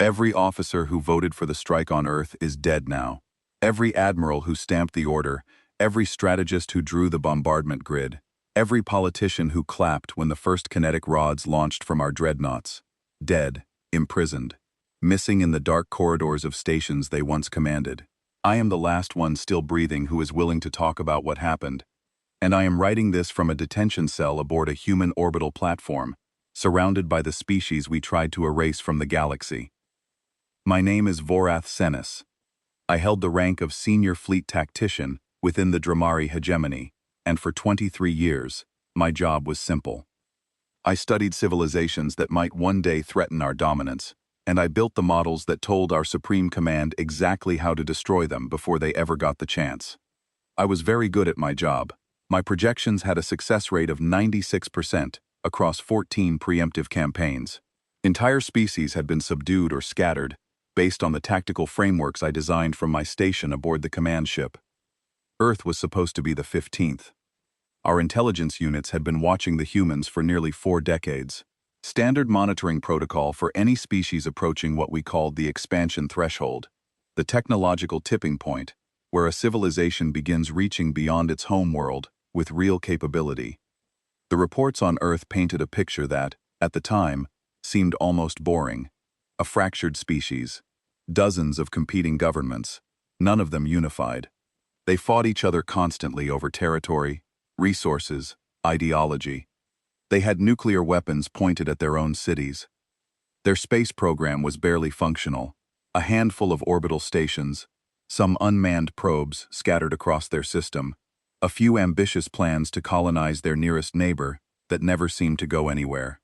Every officer who voted for the strike on Earth is dead now. Every admiral who stamped the order, every strategist who drew the bombardment grid, every politician who clapped when the first kinetic rods launched from our dreadnoughts. Dead, imprisoned, missing in the dark corridors of stations they once commanded. I am the last one still breathing who is willing to talk about what happened. And I am writing this from a detention cell aboard a human orbital platform, surrounded by the species we tried to erase from the galaxy. My name is Vorath Senis. I held the rank of Senior Fleet Tactician within the Dramari hegemony, and for 23 years, my job was simple. I studied civilizations that might one day threaten our dominance, and I built the models that told our Supreme Command exactly how to destroy them before they ever got the chance. I was very good at my job. My projections had a success rate of 96% across 14 preemptive campaigns. Entire species had been subdued or scattered, based on the tactical frameworks I designed from my station aboard the command ship. Earth was supposed to be the 15th. Our intelligence units had been watching the humans for nearly 4 decades. Standard monitoring protocol for any species approaching what we called the expansion threshold, the technological tipping point, where a civilization begins reaching beyond its home world with real capability. The reports on Earth painted a picture that, at the time, seemed almost boring. A fractured species, dozens of competing governments, none of them unified. They fought each other constantly over territory, resources, ideology. They had nuclear weapons pointed at their own cities. Their space program was barely functional, a handful of orbital stations, some unmanned probes scattered across their system, a few ambitious plans to colonize their nearest neighbor that never seemed to go anywhere.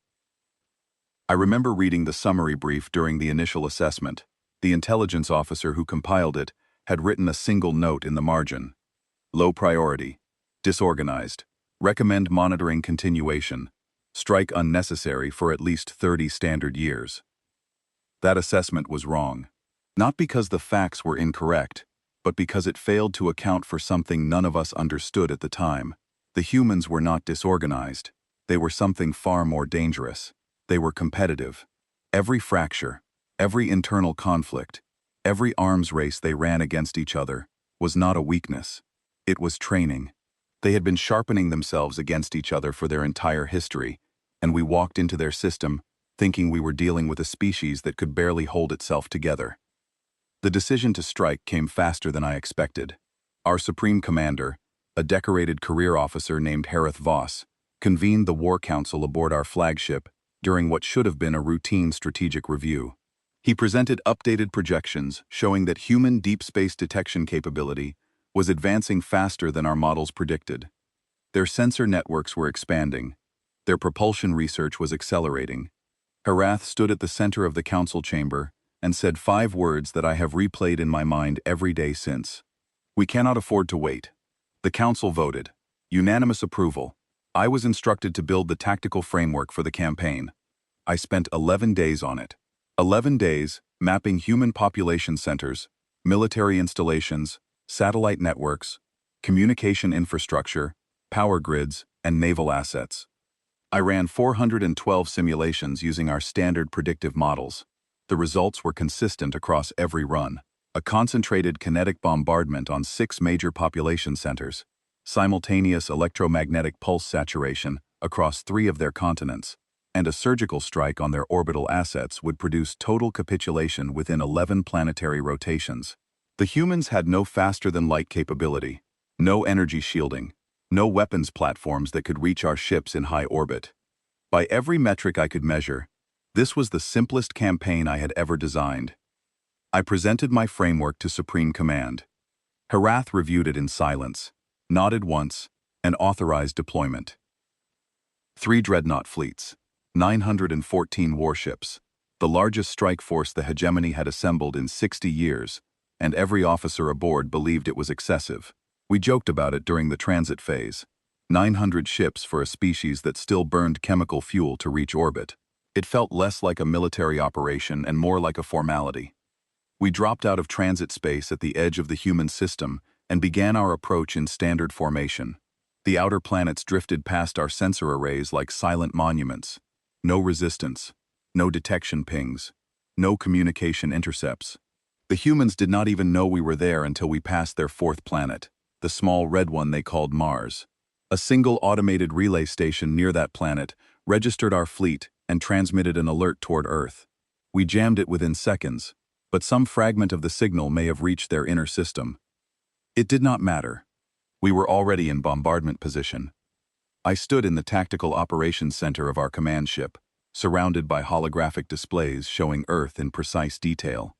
I remember reading the summary brief during the initial assessment. The intelligence officer who compiled it had written a single note in the margin. Low priority, disorganized, recommend monitoring continuation, strike unnecessary for at least 30 standard years. That assessment was wrong. Not because the facts were incorrect, but because it failed to account for something none of us understood at the time. The humans were not disorganized. They were something far more dangerous. They were competitive. Every fracture, every internal conflict, every arms race they ran against each other was not a weakness. It was training. They had been sharpening themselves against each other for their entire history, and we walked into their system thinking we were dealing with a species that could barely hold itself together. The decision to strike came faster than I expected. Our Supreme Commander, a decorated career officer named Harith Voss, convened the War Council aboard our flagship during what should have been a routine strategic review. He presented updated projections showing that human deep space detection capability was advancing faster than our models predicted. Their sensor networks were expanding. Their propulsion research was accelerating. Harath stood at the center of the council chamber and said 5 words that I have replayed in my mind every day since. We cannot afford to wait. The council voted. Unanimous approval. I was instructed to build the tactical framework for the campaign. I spent 11 days on it. 11 days mapping human population centers, military installations, satellite networks, communication infrastructure, power grids, and naval assets. I ran 412 simulations using our standard predictive models. The results were consistent across every run. A concentrated kinetic bombardment on 6 major population centers, simultaneous electromagnetic pulse saturation across 3 of their continents, and a surgical strike on their orbital assets would produce total capitulation within 11 planetary rotations. The humans had no faster-than-light capability, no energy shielding, no weapons platforms that could reach our ships in high orbit. By every metric I could measure, this was the simplest campaign I had ever designed. I presented my framework to Supreme Command. Harath reviewed it in silence, nodded once, and authorized deployment. 3 dreadnought fleets, 914 warships, the largest strike force the hegemony had assembled in 60 years, and every officer aboard believed it was excessive. We joked about it during the transit phase. 900 ships for a species that still burned chemical fuel to reach orbit. It felt less like a military operation and more like a formality. We dropped out of transit space at the edge of the human system and began our approach in standard formation. The outer planets drifted past our sensor arrays like silent monuments. No resistance, no detection pings, no communication intercepts. The humans did not even know we were there until we passed their fourth planet, the small red one they called Mars. A single automated relay station near that planet registered our fleet and transmitted an alert toward Earth. We jammed it within seconds, but some fragment of the signal may have reached their inner system. It did not matter. We were already in bombardment position. I stood in the tactical operations center of our command ship, surrounded by holographic displays showing Earth in precise detail.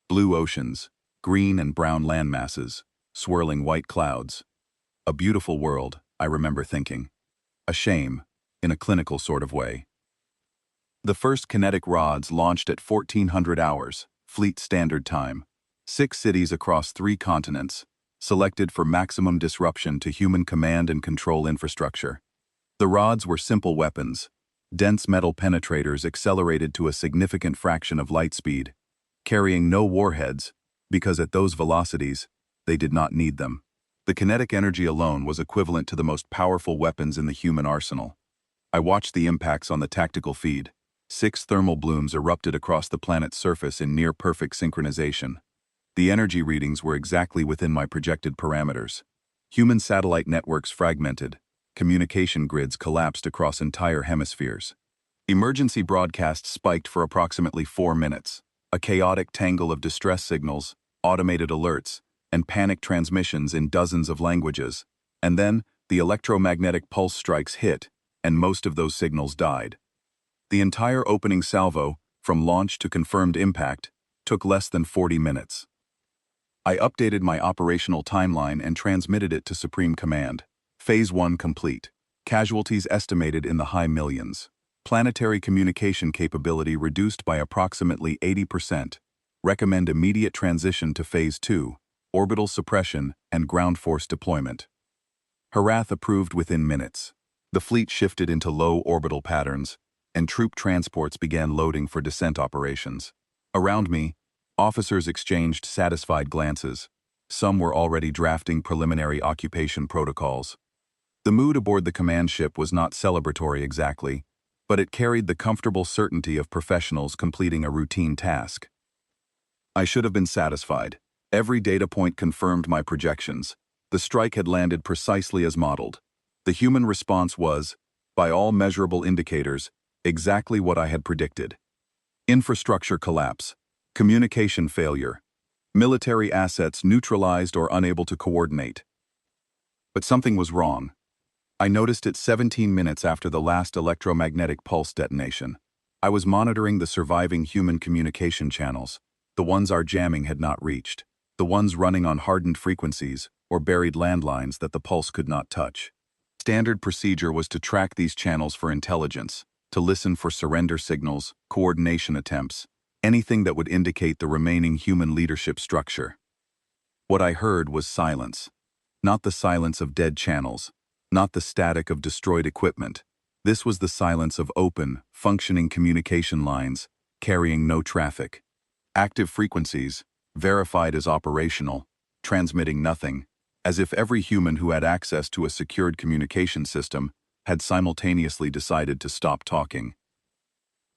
Blue oceans, green and brown landmasses, swirling white clouds. A beautiful world, I remember thinking. A shame, in a clinical sort of way. The first kinetic rods launched at 1400 hours, Fleet Standard Time. 6 cities across 3 continents, selected for maximum disruption to human command and control infrastructure. The rods were simple weapons, dense metal penetrators accelerated to a significant fraction of light speed, carrying no warheads, because at those velocities, they did not need them. The kinetic energy alone was equivalent to the most powerful weapons in the human arsenal. I watched the impacts on the tactical feed. 6 thermal blooms erupted across the planet's surface in near-perfect synchronization. The energy readings were exactly within my projected parameters. Human satellite networks fragmented. Communication grids collapsed across entire hemispheres. Emergency broadcasts spiked for approximately 4 minutes. A chaotic tangle of distress signals, automated alerts, and panic transmissions in dozens of languages. And then, the electromagnetic pulse strikes hit, and most of those signals died. The entire opening salvo, from launch to confirmed impact, took less than 40 minutes. I updated my operational timeline and transmitted it to Supreme Command. Phase 1 complete. Casualties estimated in the high millions. Planetary communication capability reduced by approximately 80%. Recommend immediate transition to Phase 2, orbital suppression and ground force deployment. Harath approved within minutes. The fleet shifted into low orbital patterns, and troop transports began loading for descent operations. Around me, officers exchanged satisfied glances. Some were already drafting preliminary occupation protocols. The mood aboard the command ship was not celebratory exactly, but it carried the comfortable certainty of professionals completing a routine task. I should have been satisfied. Every data point confirmed my projections. The strike had landed precisely as modeled. The human response was, by all measurable indicators, exactly what I had predicted. Infrastructure collapse, communication failure, military assets neutralized or unable to coordinate. But something was wrong. I noticed it 17 minutes after the last electromagnetic pulse detonation. I was monitoring the surviving human communication channels, the ones our jamming had not reached, the ones running on hardened frequencies or buried landlines that the pulse could not touch. Standard procedure was to track these channels for intelligence, to listen for surrender signals, coordination attempts, anything that would indicate the remaining human leadership structure. What I heard was silence. Not the silence of dead channels, not the static of destroyed equipment. This was the silence of open, functioning communication lines, carrying no traffic. Active frequencies, verified as operational, transmitting nothing, as if every human who had access to a secured communication system had simultaneously decided to stop talking.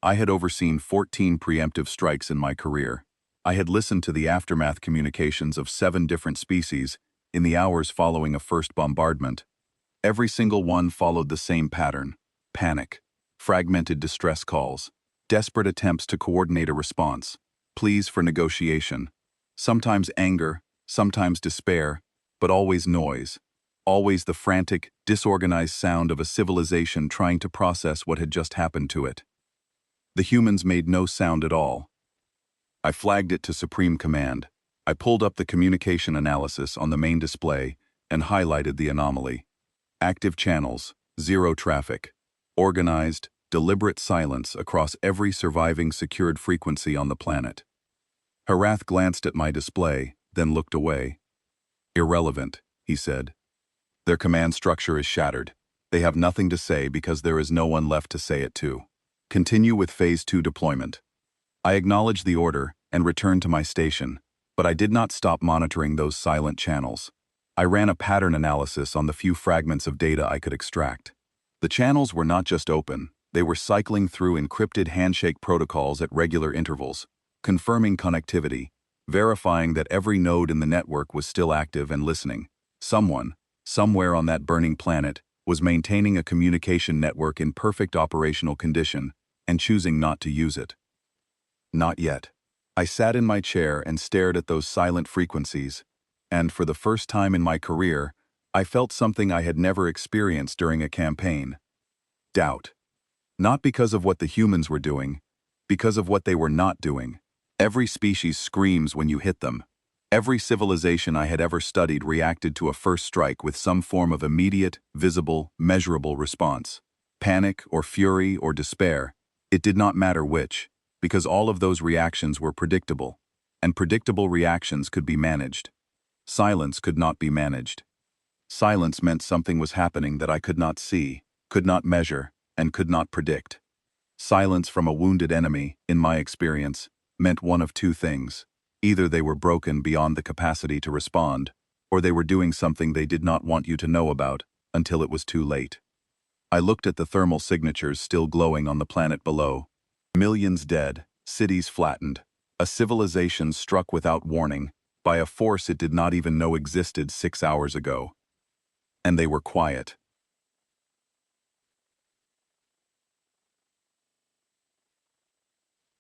I had overseen 14 preemptive strikes in my career. I had listened to the aftermath communications of 7 different species in the hours following a first bombardment. Every single one followed the same pattern: panic, fragmented distress calls, desperate attempts to coordinate a response, pleas for negotiation, sometimes anger, sometimes despair, but always noise, always the frantic, disorganized sound of a civilization trying to process what had just happened to it. The humans made no sound at all. I flagged it to Supreme Command. I pulled up the communication analysis on the main display and highlighted the anomaly. Active channels, 0 traffic. Organized, deliberate silence across every surviving secured frequency on the planet. Harath glanced at my display, then looked away. Irrelevant, he said. Their command structure is shattered. They have nothing to say because there is no one left to say it to. Continue with Phase 2 deployment. I acknowledged the order and returned to my station, but I did not stop monitoring those silent channels. I ran a pattern analysis on the few fragments of data I could extract. The channels were not just open, they were cycling through encrypted handshake protocols at regular intervals, confirming connectivity, verifying that every node in the network was still active and listening. Someone, somewhere on that burning planet, was maintaining a communication network in perfect operational condition and choosing not to use it. Not yet. I sat in my chair and stared at those silent frequencies, and for the first time in my career, I felt something I had never experienced during a campaign. Doubt. Not because of what the humans were doing, because of what they were not doing. Every species screams when you hit them. Every civilization I had ever studied reacted to a first strike with some form of immediate, visible, measurable response. Panic or fury or despair, it did not matter which, because all of those reactions were predictable, and predictable reactions could be managed. Silence could not be managed. Silence meant something was happening that I could not see, could not measure, and could not predict. Silence from a wounded enemy, in my experience, meant one of two things. Either they were broken beyond the capacity to respond, or they were doing something they did not want you to know about until it was too late. I looked at the thermal signatures still glowing on the planet below. Millions dead, cities flattened, a civilization struck without warning by a force it did not even know existed 6 hours ago. And they were quiet.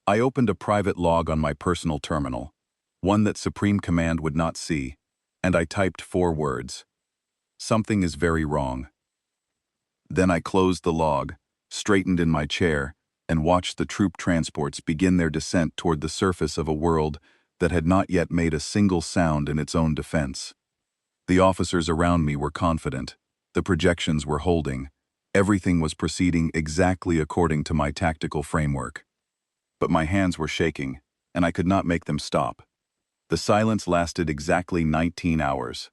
I opened a private log on my personal terminal, one that Supreme Command would not see, and I typed 4 words. Something is very wrong. Then I closed the log, straightened in my chair, and watched the troop transports begin their descent toward the surface of a world that had not yet made a single sound in its own defense. The officers around me were confident. The projections were holding. Everything was proceeding exactly according to my tactical framework. But my hands were shaking, and I could not make them stop. The silence lasted exactly 19 hours.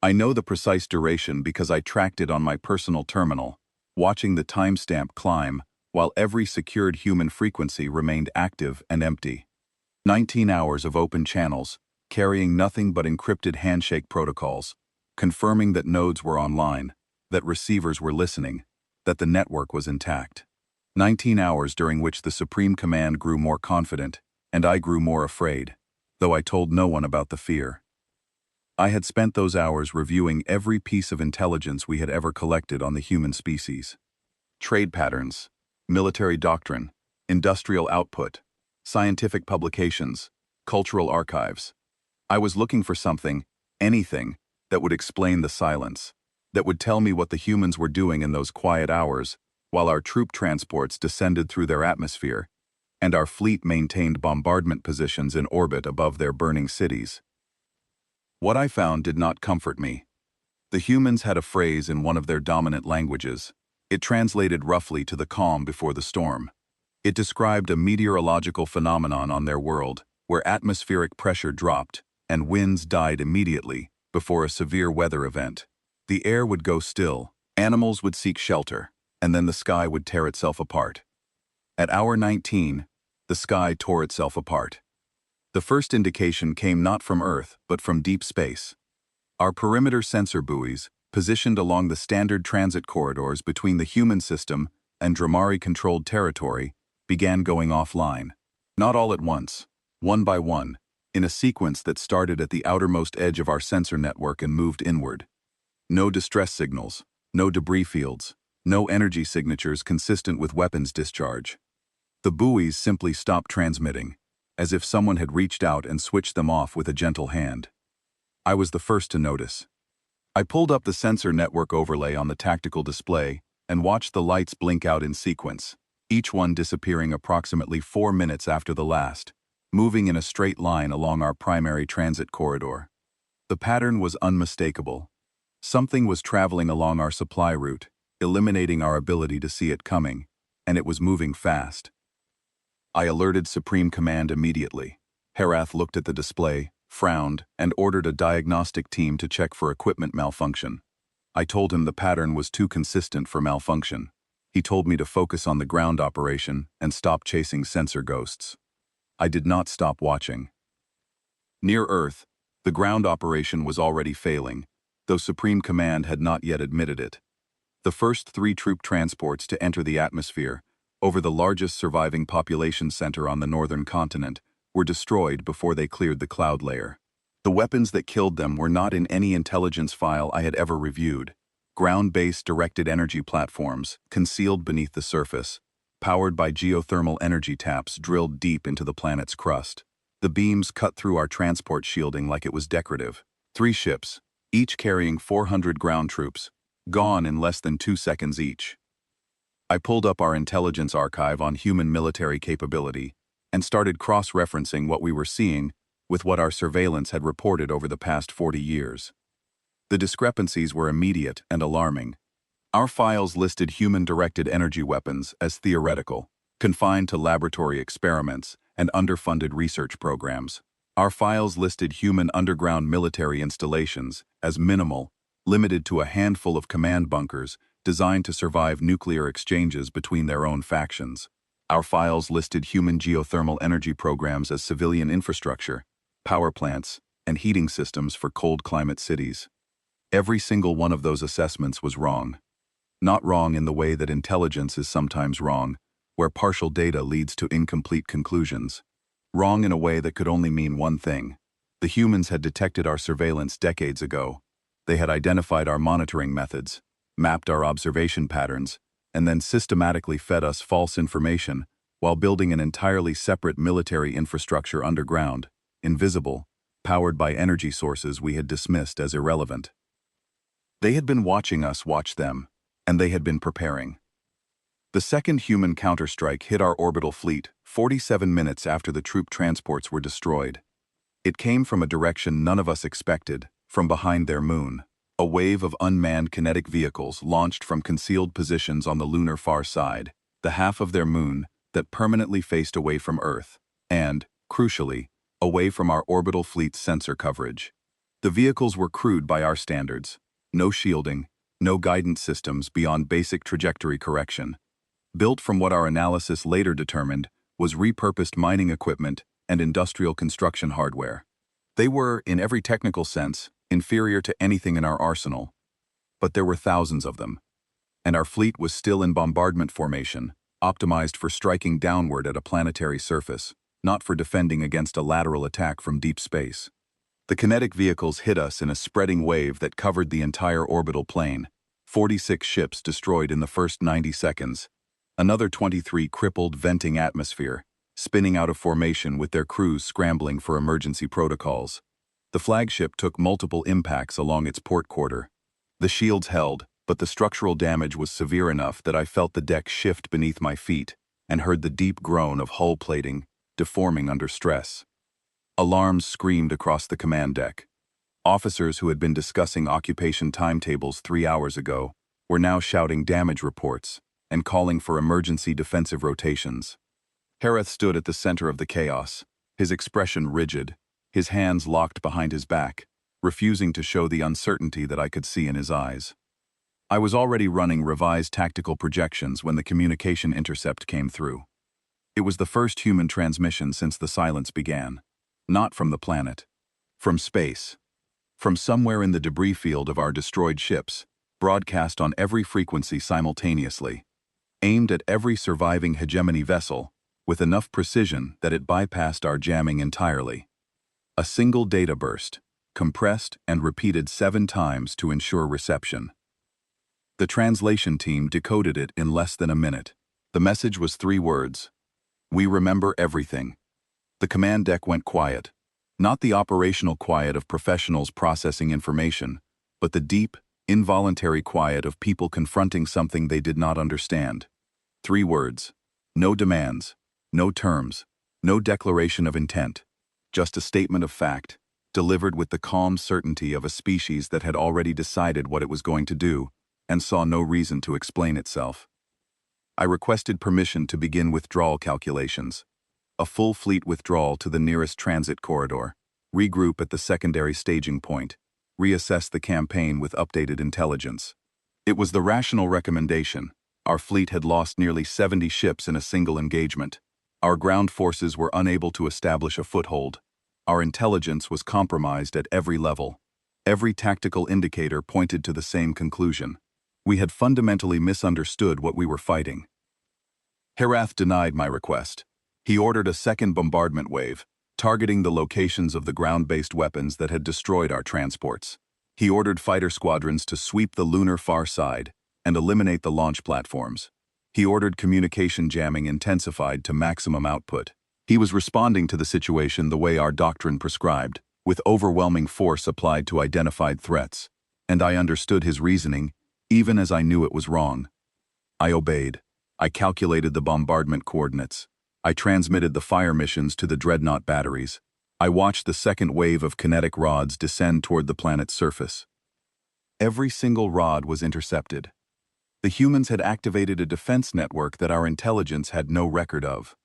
I know the precise duration because I tracked it on my personal terminal, watching the timestamp climb while every secured human frequency remained active and empty. 19 hours of open channels, carrying nothing but encrypted handshake protocols, confirming that nodes were online, that receivers were listening, that the network was intact. 19 hours during which the Supreme Command grew more confident, and I grew more afraid, though I told no one about the fear. I had spent those hours reviewing every piece of intelligence we had ever collected on the human species. Trade patterns, military doctrine, industrial output, scientific publications, cultural archives. I was looking for something, anything, that would explain the silence, that would tell me what the humans were doing in those quiet hours while our troop transports descended through their atmosphere, and our fleet maintained bombardment positions in orbit above their burning cities. What I found did not comfort me. The humans had a phrase in one of their dominant languages. It translated roughly to the calm before the storm. It described a meteorological phenomenon on their world where atmospheric pressure dropped and winds died immediately before a severe weather event. The air would go still, animals would seek shelter, and then the sky would tear itself apart. At hour 19, the sky tore itself apart. The first indication came not from Earth, but from deep space. Our perimeter sensor buoys, positioned along the standard transit corridors between the human system and Dramari-controlled territory, began going offline. Not all at once, one by one, in a sequence that started at the outermost edge of our sensor network and moved inward. No distress signals, no debris fields, no energy signatures consistent with weapons discharge. The buoys simply stopped transmitting, as if someone had reached out and switched them off with a gentle hand. I was the first to notice. I pulled up the sensor network overlay on the tactical display and watched the lights blink out in sequence, each one disappearing approximately 4 minutes after the last, moving in a straight line along our primary transit corridor. The pattern was unmistakable. Something was traveling along our supply route, eliminating our ability to see it coming, and it was moving fast. I alerted Supreme Command immediately. Herath looked at the display, frowned, and ordered a diagnostic team to check for equipment malfunction. I told him the pattern was too consistent for malfunction. He told me to focus on the ground operation and stop chasing sensor ghosts. I did not stop watching. Near Earth, the ground operation was already failing, though Supreme Command had not yet admitted it. The first 3 troop transports to enter the atmosphere, over the largest surviving population center on the northern continent, were destroyed before they cleared the cloud layer. The weapons that killed them were not in any intelligence file I had ever reviewed. Ground-based directed energy platforms, concealed beneath the surface, powered by geothermal energy taps drilled deep into the planet's crust. The beams cut through our transport shielding like it was decorative. 3 ships, each carrying 400 ground troops, gone in less than 2 seconds each. I pulled up our intelligence archive on human military capability and started cross-referencing what we were seeing with what our surveillance had reported over the past 40 years. The discrepancies were immediate and alarming. Our files listed human-directed energy weapons as theoretical, confined to laboratory experiments and underfunded research programs. Our files listed human underground military installations as minimal, limited to a handful of command bunkers designed to survive nuclear exchanges between their own factions. Our files listed human geothermal energy programs as civilian infrastructure, power plants, and heating systems for cold climate cities. Every single one of those assessments was wrong. Not wrong in the way that intelligence is sometimes wrong, where partial data leads to incomplete conclusions. Wrong in a way that could only mean one thing. The humans had detected our surveillance decades ago. They had identified our monitoring methods, mapped our observation patterns, and then systematically fed us false information while building an entirely separate military infrastructure underground, invisible, powered by energy sources we had dismissed as irrelevant. They had been watching us watch them, and they had been preparing. The second human counterstrike hit our orbital fleet 47 minutes after the troop transports were destroyed. It came from a direction none of us expected, from behind their moon. A wave of unmanned kinetic vehicles launched from concealed positions on the lunar far side, the half of their moon that permanently faced away from Earth, and, crucially, away from our orbital fleet's sensor coverage. The vehicles were crude by our standards. No shielding, no guidance systems beyond basic trajectory correction. Built from what our analysis later determined was repurposed mining equipment and industrial construction hardware. They were, in every technical sense, inferior to anything in our arsenal. But there were thousands of them. And our fleet was still in bombardment formation, optimized for striking downward at a planetary surface, not for defending against a lateral attack from deep space. The kinetic vehicles hit us in a spreading wave that covered the entire orbital plane. 46 ships destroyed in the first 90 seconds. Another 23 crippled, venting atmosphere, spinning out of formation with their crews scrambling for emergency protocols. The flagship took multiple impacts along its port quarter. The shields held, but the structural damage was severe enough that I felt the deck shift beneath my feet and heard the deep groan of hull plating, deforming under stress. Alarms screamed across the command deck. Officers who had been discussing occupation timetables 3 hours ago were now shouting damage reports and calling for emergency defensive rotations. Hareth stood at the center of the chaos, his expression rigid, his hands locked behind his back, refusing to show the uncertainty that I could see in his eyes. I was already running revised tactical projections when the communication intercept came through. It was the first human transmission since the silence began. Not from the planet. From space. From somewhere in the debris field of our destroyed ships, broadcast on every frequency simultaneously. Aimed at every surviving hegemony vessel, with enough precision that it bypassed our jamming entirely. A single data burst, compressed and repeated 7 times to ensure reception. The translation team decoded it in less than a minute. The message was 3 words. We remember everything. The command deck went quiet. Not the operational quiet of professionals processing information, but the deep, involuntary quiet of people confronting something they did not understand. 3 words. No demands, no terms, no declaration of intent. Just a statement of fact, delivered with the calm certainty of a species that had already decided what it was going to do and saw no reason to explain itself. I requested permission to begin withdrawal calculations. A full fleet withdrawal to the nearest transit corridor, regroup at the secondary staging point, reassess the campaign with updated intelligence. It was the rational recommendation. Our fleet had lost nearly 70 ships in a single engagement. Our ground forces were unable to establish a foothold. Our intelligence was compromised at every level. Every tactical indicator pointed to the same conclusion. We had fundamentally misunderstood what we were fighting. Hareth denied my request. He ordered a second bombardment wave, targeting the locations of the ground-based weapons that had destroyed our transports. He ordered fighter squadrons to sweep the lunar far side and eliminate the launch platforms. He ordered communication jamming intensified to maximum output. He was responding to the situation the way our doctrine prescribed, with overwhelming force applied to identified threats. And I understood his reasoning, even as I knew it was wrong. I obeyed. I calculated the bombardment coordinates. I transmitted the fire missions to the dreadnought batteries. I watched the second wave of kinetic rods descend toward the planet's surface. Every single rod was intercepted. The humans had activated a defense network that our intelligence had no record of.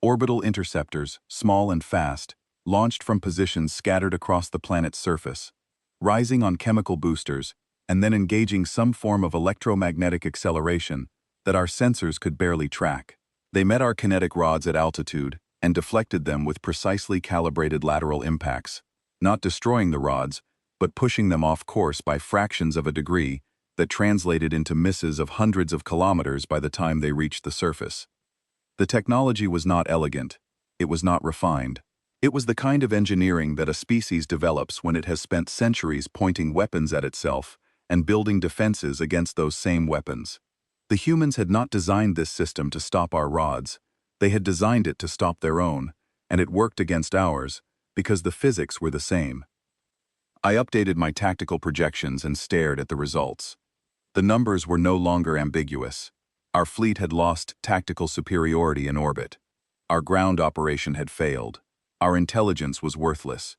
Orbital interceptors, small and fast, launched from positions scattered across the planet's surface, rising on chemical boosters, and then engaging some form of electromagnetic acceleration that our sensors could barely track. They met our kinetic rods at altitude and deflected them with precisely calibrated lateral impacts, not destroying the rods, but pushing them off course by fractions of a degree that translated into misses of hundreds of kilometers by the time they reached the surface. The technology was not elegant. It was not refined. It was the kind of engineering that a species develops when it has spent centuries pointing weapons at itself and building defenses against those same weapons. The humans had not designed this system to stop our rods. They had designed it to stop their own, and it worked against ours because the physics were the same. I updated my tactical projections and stared at the results. The numbers were no longer ambiguous. Our fleet had lost tactical superiority in orbit. Our ground operation had failed. Our intelligence was worthless.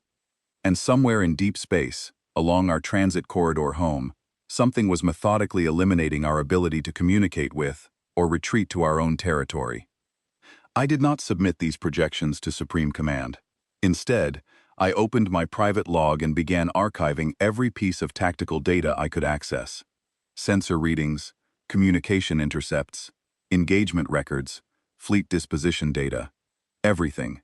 And somewhere in deep space, along our transit corridor home, something was methodically eliminating our ability to communicate with or retreat to our own territory. I did not submit these projections to Supreme Command. Instead, I opened my private log and began archiving every piece of tactical data I could access. Sensor readings, communication intercepts, engagement records, fleet disposition data, everything.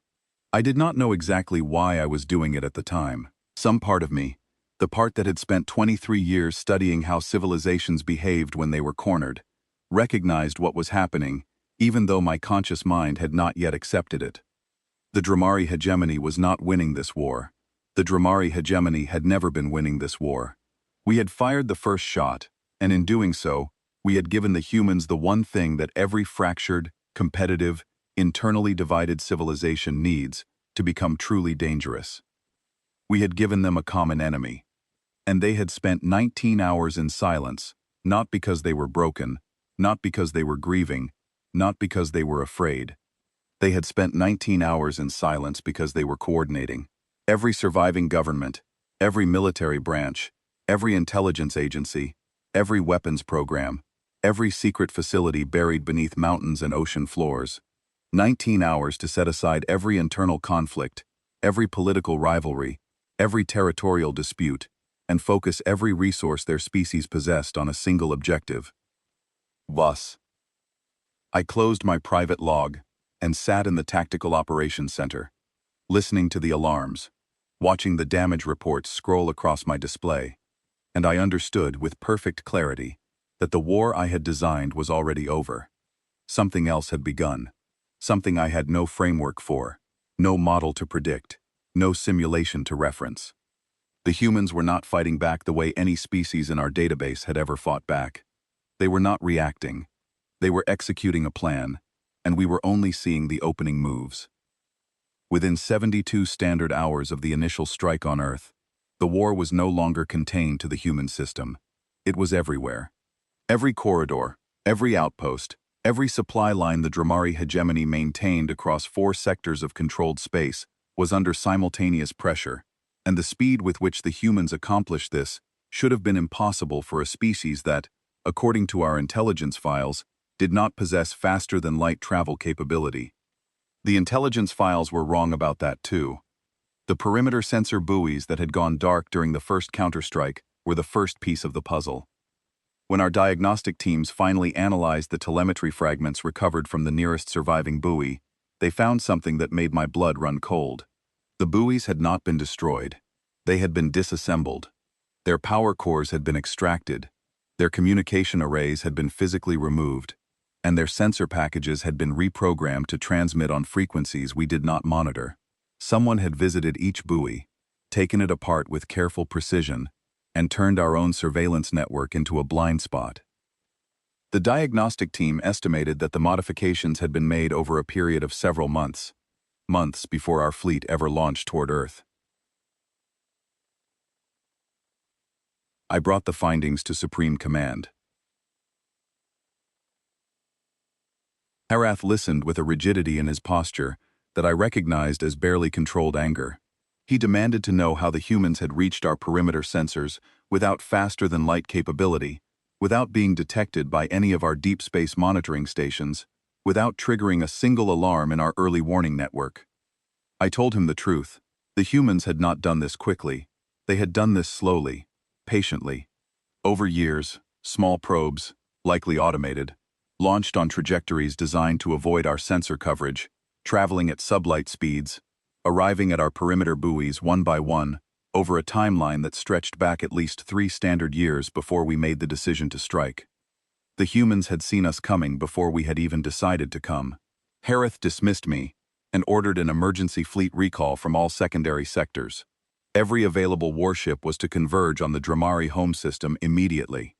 I did not know exactly why I was doing it at the time. Some part of me, the part that had spent 23 years studying how civilizations behaved when they were cornered, recognized what was happening, even though my conscious mind had not yet accepted it. The Dramari hegemony was not winning this war. The Dramari hegemony had never been winning this war. We had fired the first shot, and in doing so, we had given the humans the one thing that every fractured, competitive, internally divided civilization needs to become truly dangerous. We had given them a common enemy. And they had spent 19 hours in silence, not because they were broken, not because they were grieving, not because they were afraid. They had spent 19 hours in silence because they were coordinating. Every surviving government, every military branch, every intelligence agency, every weapons program, every secret facility buried beneath mountains and ocean floors. 19 hours to set aside every internal conflict, every political rivalry, every territorial dispute, and focus every resource their species possessed on a single objective. Thus, I closed my private log and sat in the Tactical Operations Center, listening to the alarms, watching the damage reports scroll across my display, and I understood with perfect clarity that the war I had designed was already over. Something else had begun, something I had no framework for, no model to predict, no simulation to reference. The humans were not fighting back the way any species in our database had ever fought back. They were not reacting. They were executing a plan, and we were only seeing the opening moves. Within 72 standard hours of the initial strike on Earth, the war was no longer contained to the human system. It was everywhere. Every corridor, every outpost, every supply line the Dramari hegemony maintained across 4 sectors of controlled space was under simultaneous pressure, and the speed with which the humans accomplished this should have been impossible for a species that, according to our intelligence files, did not possess faster-than-light travel capability. The intelligence files were wrong about that too. The perimeter sensor buoys that had gone dark during the first counterstrike were the first piece of the puzzle. When our diagnostic teams finally analyzed the telemetry fragments recovered from the nearest surviving buoy, they found something that made my blood run cold. The buoys had not been destroyed. They had been disassembled. Their power cores had been extracted. Their communication arrays had been physically removed, and their sensor packages had been reprogrammed to transmit on frequencies we did not monitor. Someone had visited each buoy, taken it apart with careful precision, and turned our own surveillance network into a blind spot. The diagnostic team estimated that the modifications had been made over a period of several months before our fleet ever launched toward Earth. I brought the findings to Supreme Command. Herath listened with a rigidity in his posture that I recognized as barely controlled anger. He demanded to know how the humans had reached our perimeter sensors without faster-than-light capability, without being detected by any of our deep space monitoring stations, without triggering a single alarm in our early warning network. I told him the truth. The humans had not done this quickly. They had done this slowly, patiently. Over years, small probes, likely automated, launched on trajectories designed to avoid our sensor coverage, traveling at sublight speeds, arriving at our perimeter buoys one by one, over a timeline that stretched back at least 3 standard years before we made the decision to strike. The humans had seen us coming before we had even decided to come. Herath dismissed me and ordered an emergency fleet recall from all secondary sectors. Every available warship was to converge on the Dramari home system immediately.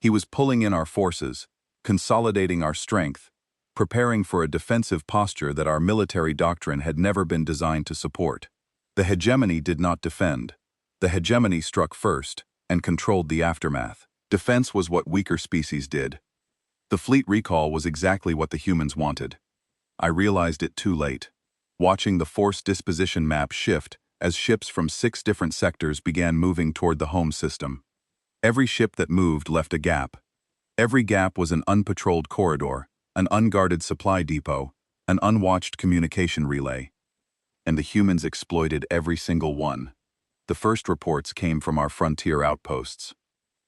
He was pulling in our forces, consolidating our strength, preparing for a defensive posture that our military doctrine had never been designed to support. The hegemony did not defend. The hegemony struck first and controlled the aftermath. Defense was what weaker species did. The fleet recall was exactly what the humans wanted. I realized it too late, watching the force disposition map shift as ships from 6 different sectors began moving toward the home system. Every ship that moved left a gap. Every gap was an unpatrolled corridor, an unguarded supply depot, an unwatched communication relay. And the humans exploited every single one. The first reports came from our frontier outposts.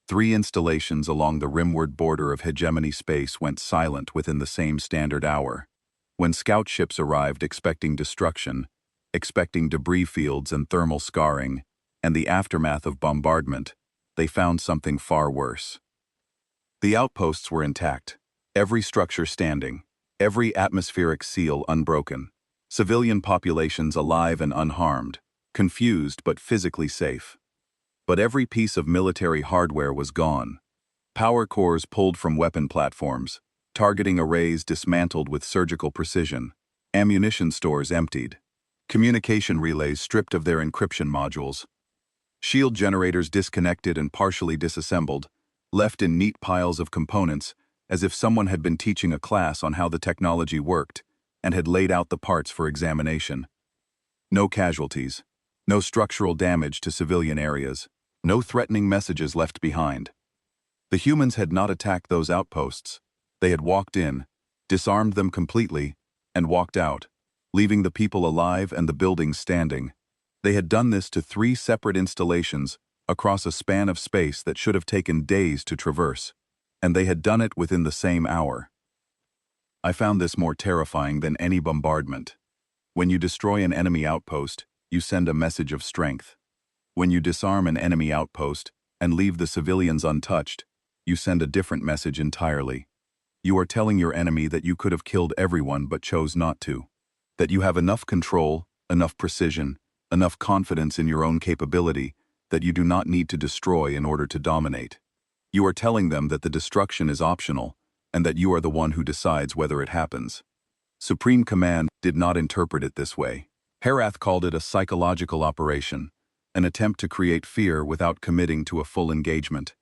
3 installations along the rimward border of hegemony space went silent within the same standard hour. When scout ships arrived expecting destruction, expecting debris fields and thermal scarring, and the aftermath of bombardment, they found something far worse. The outposts were intact, every structure standing, every atmospheric seal unbroken, civilian populations alive and unharmed, confused but physically safe. But every piece of military hardware was gone. Power cores pulled from weapon platforms, targeting arrays dismantled with surgical precision, ammunition stores emptied, communication relays stripped of their encryption modules, shield generators disconnected and partially disassembled, left in neat piles of components as if someone had been teaching a class on how the technology worked and had laid out the parts for examination. No casualties, no structural damage to civilian areas, no threatening messages left behind. The humans had not attacked those outposts. They had walked in, disarmed them completely, and walked out, leaving the people alive and the buildings standing. They had done this to 3 separate installations across a span of space that should have taken days to traverse, and they had done it within the same hour. I found this more terrifying than any bombardment. When you destroy an enemy outpost, you send a message of strength. When you disarm an enemy outpost and leave the civilians untouched, you send a different message entirely. You are telling your enemy that you could have killed everyone but chose not to. That you have enough control, enough precision, enough confidence in your own capability that you do not need to destroy in order to dominate. You are telling them that the destruction is optional and that you are the one who decides whether it happens. Supreme Command did not interpret it this way. Herath called it a psychological operation, an attempt to create fear without committing to a full engagement.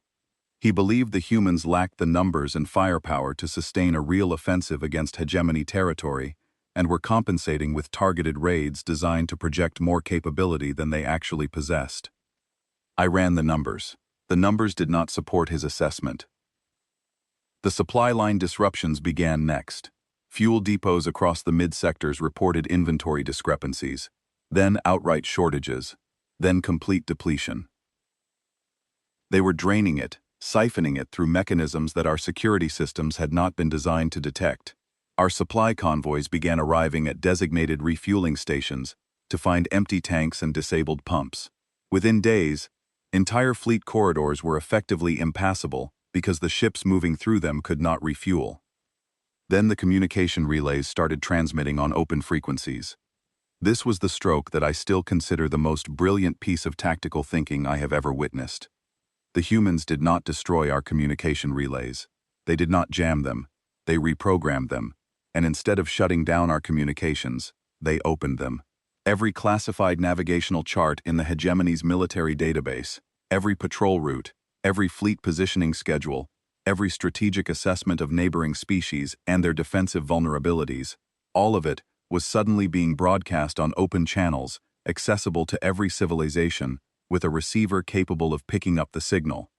He believed the humans lacked the numbers and firepower to sustain a real offensive against hegemony territory, and were compensating with targeted raids designed to project more capability than they actually possessed. I ran the numbers. The numbers did not support his assessment. The supply line disruptions began next. Fuel depots across the mid-sectors reported inventory discrepancies, then outright shortages, then complete depletion. They were draining it, siphoning it through mechanisms that our security systems had not been designed to detect. Our supply convoys began arriving at designated refueling stations to find empty tanks and disabled pumps. Within days, entire fleet corridors were effectively impassable because the ships moving through them could not refuel. Then the communication relays started transmitting on open frequencies. This was the stroke that I still consider the most brilliant piece of tactical thinking I have ever witnessed. The humans did not destroy our communication relays. They did not jam them. They reprogrammed them. And instead of shutting down our communications, they opened them. Every classified navigational chart in the hegemony's military database, every patrol route, every fleet positioning schedule, every strategic assessment of neighboring species and their defensive vulnerabilities, all of it was suddenly being broadcast on open channels, accessible to every civilization, with a receiver capable of picking up the signal.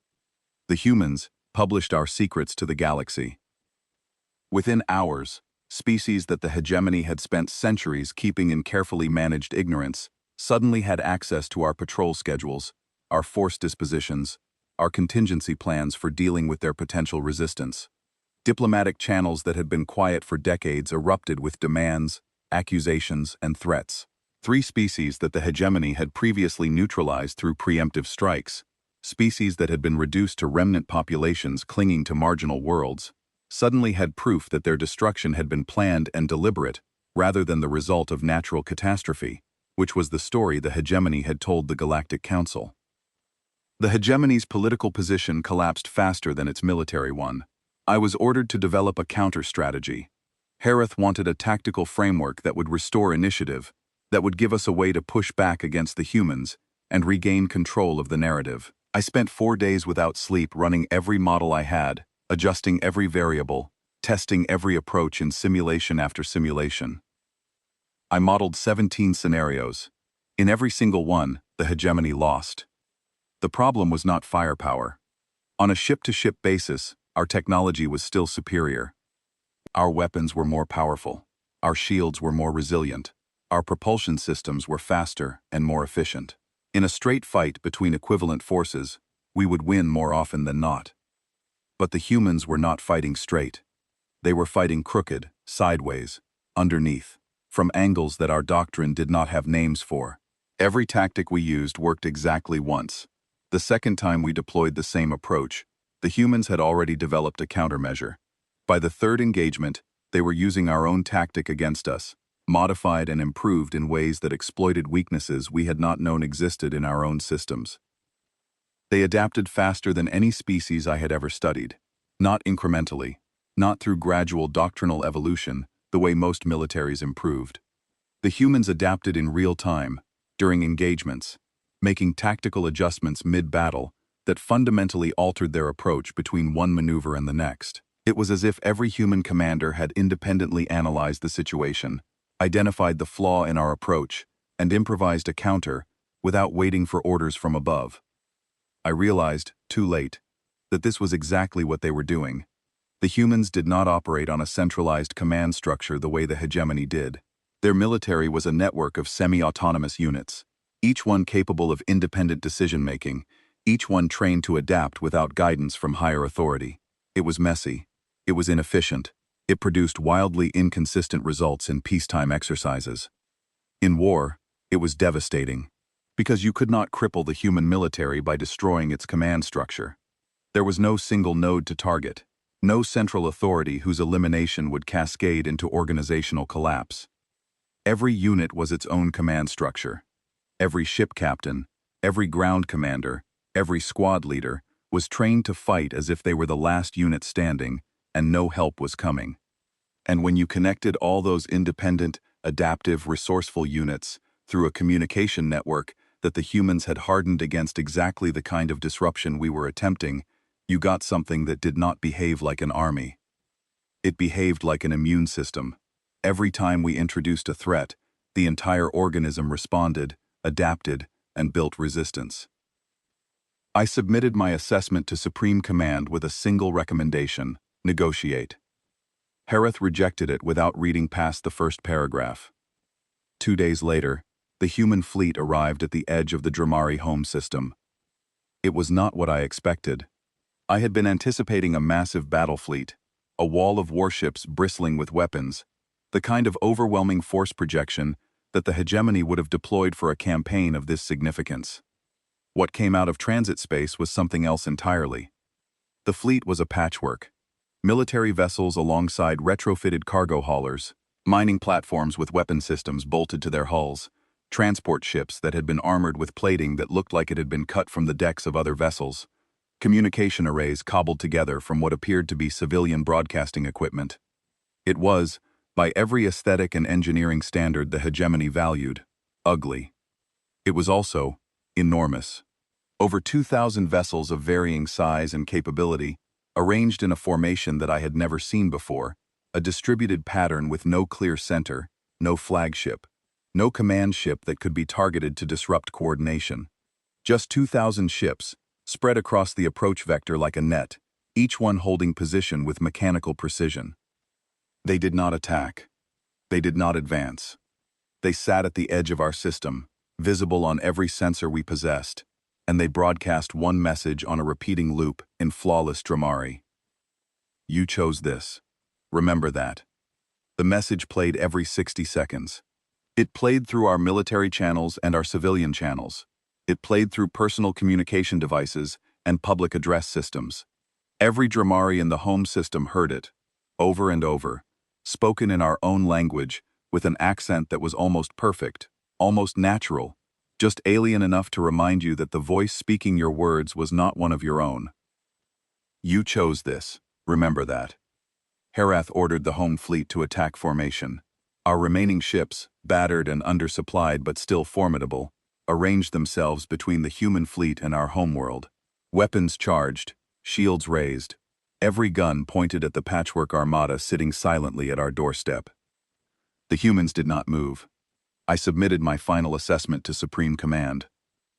The humans published our secrets to the galaxy. Within hours, species that the hegemony had spent centuries keeping in carefully managed ignorance suddenly had access to our patrol schedules, our force dispositions, our contingency plans for dealing with their potential resistance. Diplomatic channels that had been quiet for decades erupted with demands, accusations, and threats. 3 species that the hegemony had previously neutralized through preemptive strikes, species that had been reduced to remnant populations clinging to marginal worlds, suddenly had proof that their destruction had been planned and deliberate, rather than the result of natural catastrophe, which was the story the hegemony had told the Galactic Council. The hegemony's political position collapsed faster than its military one. I was ordered to develop a counter-strategy. Harith wanted a tactical framework that would restore initiative, that would give us a way to push back against the humans and regain control of the narrative. I spent 4 days without sleep running every model I had, adjusting every variable, testing every approach in simulation after simulation. I modeled 17 scenarios. In every single one, the hegemony lost. The problem was not firepower. On a ship-to-ship basis, our technology was still superior. Our weapons were more powerful. Our shields were more resilient. Our propulsion systems were faster and more efficient. In a straight fight between equivalent forces, we would win more often than not. But the humans were not fighting straight. They were fighting crooked, sideways, underneath, from angles that our doctrine did not have names for. Every tactic we used worked exactly once. The second time we deployed the same approach, the humans had already developed a countermeasure. By the third engagement, they were using our own tactic against us, modified and improved in ways that exploited weaknesses we had not known existed in our own systems. They adapted faster than any species I had ever studied, not incrementally, not through gradual doctrinal evolution, the way most militaries improved. The humans adapted in real time, during engagements, making tactical adjustments mid-battle that fundamentally altered their approach between one maneuver and the next. It was as if every human commander had independently analyzed the situation, identified the flaw in our approach, and improvised a counter without waiting for orders from above. I realized, too late, that this was exactly what they were doing. The humans did not operate on a centralized command structure the way the hegemony did. Their military was a network of semi-autonomous units, each one capable of independent decision-making, each one trained to adapt without guidance from higher authority. It was messy. It was inefficient. It produced wildly inconsistent results in peacetime exercises. In war, it was devastating, because you could not cripple the human military by destroying its command structure. There was no single node to target, no central authority whose elimination would cascade into organizational collapse. Every unit was its own command structure. Every ship captain, every ground commander, every squad leader was trained to fight as if they were the last unit standing and no help was coming. And when you connected all those independent, adaptive, resourceful units through a communication network that the humans had hardened against exactly the kind of disruption we were attempting, you got something that did not behave like an army. It behaved like an immune system. Every time we introduced a threat, the entire organism responded, adapted, and built resistance. I submitted my assessment to Supreme Command with a single recommendation: negotiate. Harith rejected it without reading past the first paragraph. 2 days later, the human fleet arrived at the edge of the Dramari home system. It was not what I expected. I had been anticipating a massive battle fleet, a wall of warships bristling with weapons, the kind of overwhelming force projection that the hegemony would have deployed for a campaign of this significance. What came out of transit space was something else entirely. The fleet was a patchwork. Military vessels alongside retrofitted cargo haulers, Mining platforms with weapon systems bolted to their hulls, transport ships that had been armored with plating that looked like it had been cut from the decks of other vessels, communication arrays cobbled together from what appeared to be civilian broadcasting equipment. It was, by every aesthetic and engineering standard the hegemony valued, ugly. It was also enormous. Over 2,000 vessels of varying size and capability, arranged in a formation that I had never seen before, a distributed pattern with no clear center, no flagship, no command ship that could be targeted to disrupt coordination. Just 2,000 ships, spread across the approach vector like a net, each one holding position with mechanical precision. They did not attack. They did not advance. They sat at the edge of our system, visible on every sensor we possessed, and they broadcast one message on a repeating loop in flawless Dramari. You chose this. Remember that. The message played every 60 seconds. It played through our military channels and our civilian channels. It played through personal communication devices and public address systems. Every Dramari in the home system heard it, over and over, spoken in our own language, with an accent that was almost perfect, almost natural, just alien enough to remind you that the voice speaking your words was not one of your own. You chose this. Remember that. Herath ordered the home fleet to attack formation. Our remaining ships, battered and undersupplied but still formidable, arranged themselves between the human fleet and our homeworld. Weapons charged, shields raised, every gun pointed at the patchwork armada sitting silently at our doorstep. The humans did not move. I submitted my final assessment to Supreme Command.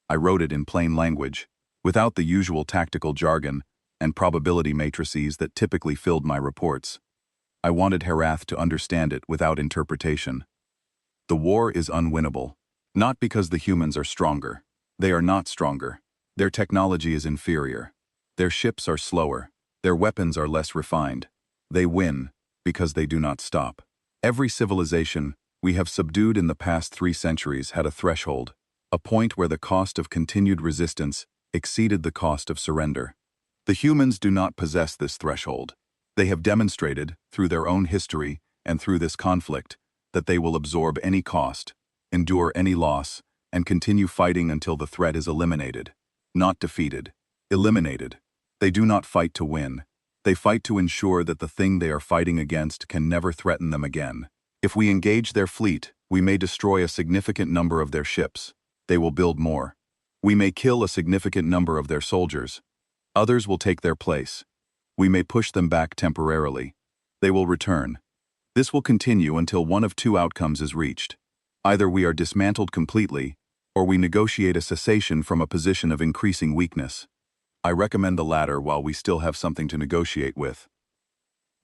I wrote it in plain language, without the usual tactical jargon and probability matrices that typically filled my reports. I wanted Herath to understand it without interpretation. The war is unwinnable, not because the humans are stronger. They are not stronger. Their technology is inferior. Their ships are slower. Their weapons are less refined. They win because they do not stop. Every civilization we have subdued in the past 3 centuries had a threshold, a point where the cost of continued resistance exceeded the cost of surrender. The humans do not possess this threshold. They have demonstrated, through their own history and through this conflict, that they will absorb any cost, endure any loss, and continue fighting until the threat is eliminated. Not defeated. Eliminated. They do not fight to win. They fight to ensure that the thing they are fighting against can never threaten them again. If we engage their fleet, we may destroy a significant number of their ships. They will build more. We may kill a significant number of their soldiers. Others will take their place. We may push them back temporarily. They will return. This will continue until one of 2 outcomes is reached. Either we are dismantled completely, or we negotiate a cessation from a position of increasing weakness. I recommend the latter while we still have something to negotiate with.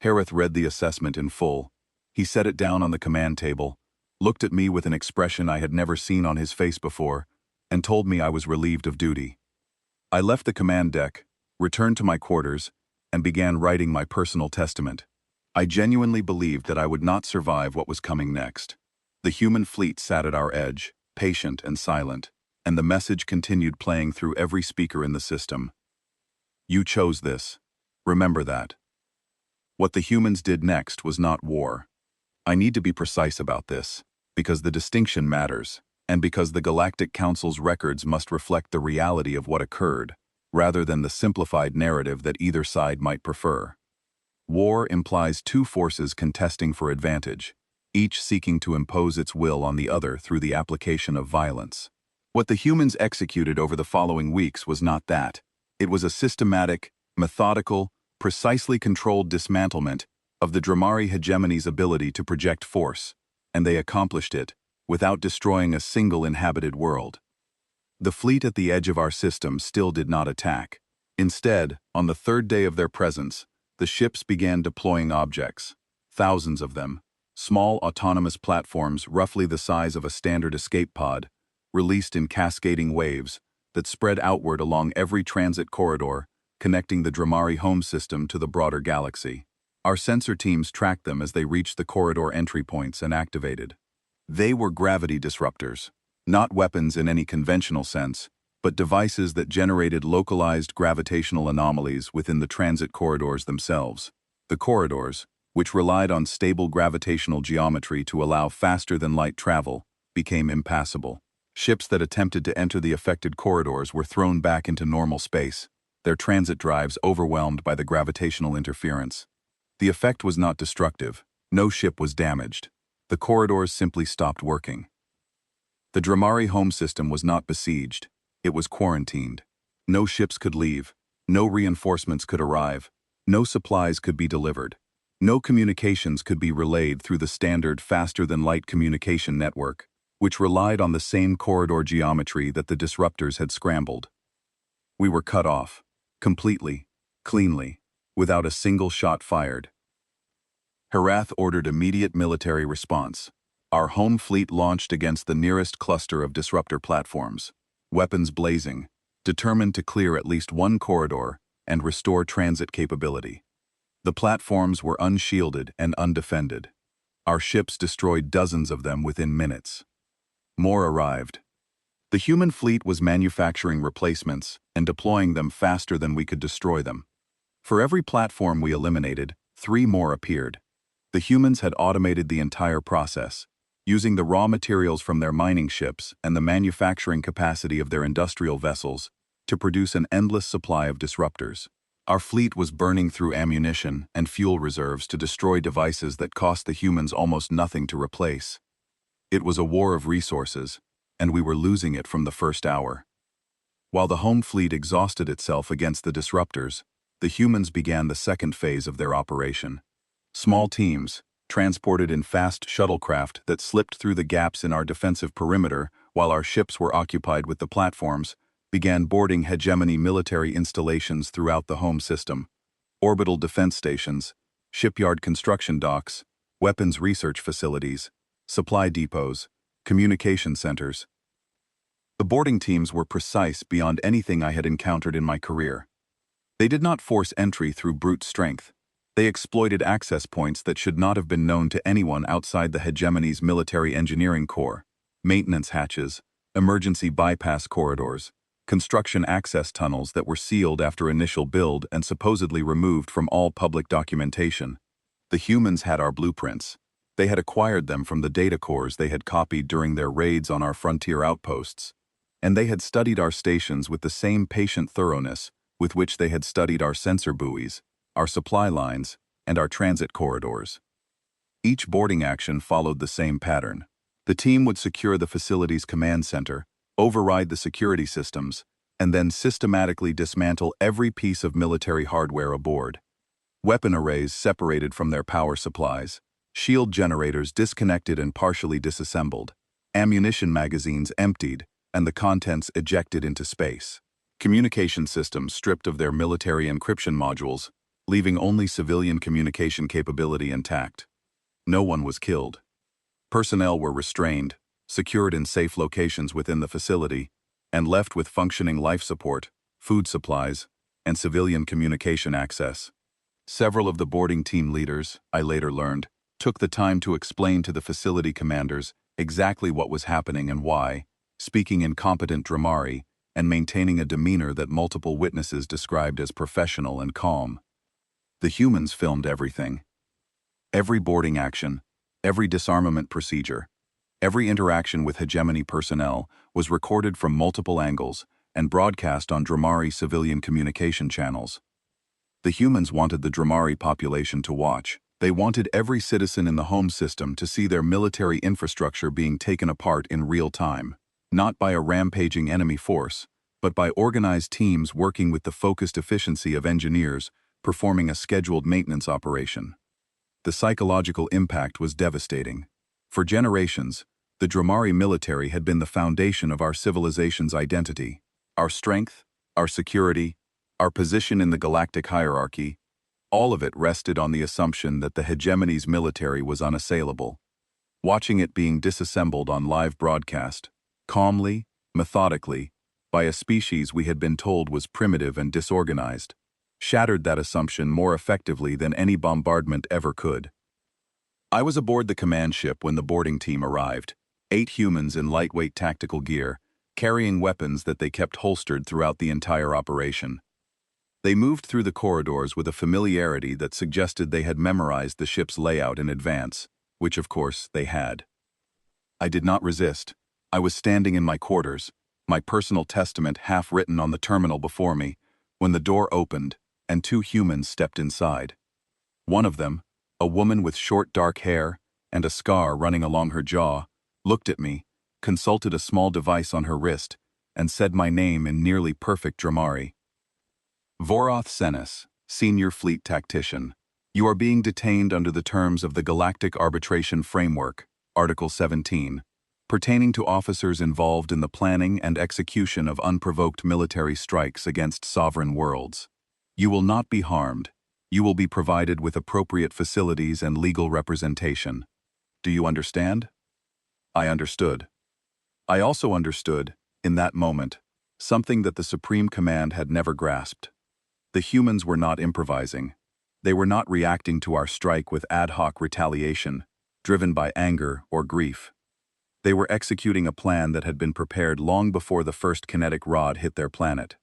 Herath read the assessment in full. He set it down on the command table, looked at me with an expression I had never seen on his face before, and told me I was relieved of duty. I left the command deck, returned to my quarters, and began writing my personal testament. I genuinely believed that I would not survive what was coming next. The human fleet sat at our edge, patient and silent, and the message continued playing through every speaker in the system. You chose this. Remember that. What the humans did next was not war. I need to be precise about this, because the distinction matters, and because the Galactic Council's records must reflect the reality of what occurred, rather than the simplified narrative that either side might prefer. War implies 2 forces contesting for advantage, each seeking to impose its will on the other through the application of violence. What the humans executed over the following weeks was not that. It was a systematic, methodical, precisely controlled dismantlement of the Dramari hegemony's ability to project force, and they accomplished it without destroying a single inhabited world. The fleet at the edge of our system still did not attack. Instead, on the 3rd day of their presence, the ships began deploying objects, thousands of them, small autonomous platforms roughly the size of a standard escape pod, released in cascading waves that spread outward along every transit corridor, connecting the Dramari home system to the broader galaxy. Our sensor teams tracked them as they reached the corridor entry points and activated. They were gravity disruptors, not weapons in any conventional sense, but devices that generated localized gravitational anomalies within the transit corridors themselves. The corridors, which relied on stable gravitational geometry to allow faster-than-light travel, became impassable. Ships that attempted to enter the affected corridors were thrown back into normal space, their transit drives overwhelmed by the gravitational interference. The effect was not destructive. No ship was damaged. The corridors simply stopped working. The Dramari home system was not besieged. It was quarantined. No ships could leave. No reinforcements could arrive. No supplies could be delivered. No communications could be relayed through the standard faster-than-light communication network, which relied on the same corridor geometry that the disruptors had scrambled. We were cut off, completely, cleanly, without a single shot fired. Herath ordered immediate military response. Our home fleet launched against the nearest cluster of disruptor platforms, weapons blazing, determined to clear at least one corridor and restore transit capability. The platforms were unshielded and undefended. Our ships destroyed dozens of them within minutes. More arrived. The human fleet was manufacturing replacements and deploying them faster than we could destroy them. For every platform we eliminated, 3 more appeared. The humans had automated the entire process, using the raw materials from their mining ships and the manufacturing capacity of their industrial vessels to produce an endless supply of disruptors. Our fleet was burning through ammunition and fuel reserves to destroy devices that cost the humans almost nothing to replace. It was a war of resources, and we were losing it from the first hour. While the home fleet exhausted itself against the disruptors, the humans began the second phase of their operation. Small teams, transported in fast shuttlecraft that slipped through the gaps in our defensive perimeter while our ships were occupied with the platforms, began boarding hegemony military installations throughout the home system, orbital defense stations, shipyard construction docks, weapons research facilities, supply depots, communication centers. The boarding teams were precise beyond anything I had encountered in my career. They did not force entry through brute strength. They exploited access points that should not have been known to anyone outside the hegemony's military engineering corps, maintenance hatches, emergency bypass corridors, construction access tunnels that were sealed after initial build and supposedly removed from all public documentation. The humans had our blueprints. They had acquired them from the data cores they had copied during their raids on our frontier outposts, and they had studied our stations with the same patient thoroughness with which they had studied our sensor buoys, our supply lines, and our transit corridors. Each boarding action followed the same pattern. The team would secure the facility's command center, override the security systems, and then systematically dismantle every piece of military hardware aboard. Weapon arrays separated from their power supplies, shield generators disconnected and partially disassembled, ammunition magazines emptied, and the contents ejected into space. Communication systems stripped of their military encryption modules, leaving only civilian communication capability intact. No one was killed. Personnel were restrained, secured in safe locations within the facility, and left with functioning life support, food supplies, and civilian communication access. Several of the boarding team leaders, I later learned, took the time to explain to the facility commanders exactly what was happening and why, speaking in competent Dramari and maintaining a demeanor that multiple witnesses described as professional and calm. The humans filmed everything. Every boarding action, every disarmament procedure, every interaction with hegemony personnel was recorded from multiple angles and broadcast on Dramari civilian communication channels. The humans wanted the Dramari population to watch. They wanted every citizen in the home system to see their military infrastructure being taken apart in real time, not by a rampaging enemy force, but by organized teams working with the focused efficiency of engineers performing a scheduled maintenance operation. The psychological impact was devastating. For generations, the Dramari military had been the foundation of our civilization's identity. Our strength, our security, our position in the galactic hierarchy, all of it rested on the assumption that the hegemony's military was unassailable. Watching it being disassembled on live broadcast, calmly, methodically, by a species we had been told was primitive and disorganized, shattered that assumption more effectively than any bombardment ever could. I was aboard the command ship when the boarding team arrived, 8 humans in lightweight tactical gear, carrying weapons that they kept holstered throughout the entire operation. They moved through the corridors with a familiarity that suggested they had memorized the ship's layout in advance, which of course they had. I did not resist. I was standing in my quarters, my personal testament half written on the terminal before me, when the door opened and two humans stepped inside. One of them, a woman with short dark hair and a scar running along her jaw, looked at me, consulted a small device on her wrist, and said my name in nearly perfect Dramari. Voroth Senis, Senior Fleet Tactician. You are being detained under the terms of the Galactic Arbitration Framework, Article 17, pertaining to officers involved in the planning and execution of unprovoked military strikes against sovereign worlds. You will not be harmed. You will be provided with appropriate facilities and legal representation. Do you understand? I understood. I also understood, in that moment, something that the Supreme Command had never grasped. The humans were not improvising. They were not reacting to our strike with ad hoc retaliation, driven by anger or grief. They were executing a plan that had been prepared long before the first kinetic rod hit their planet.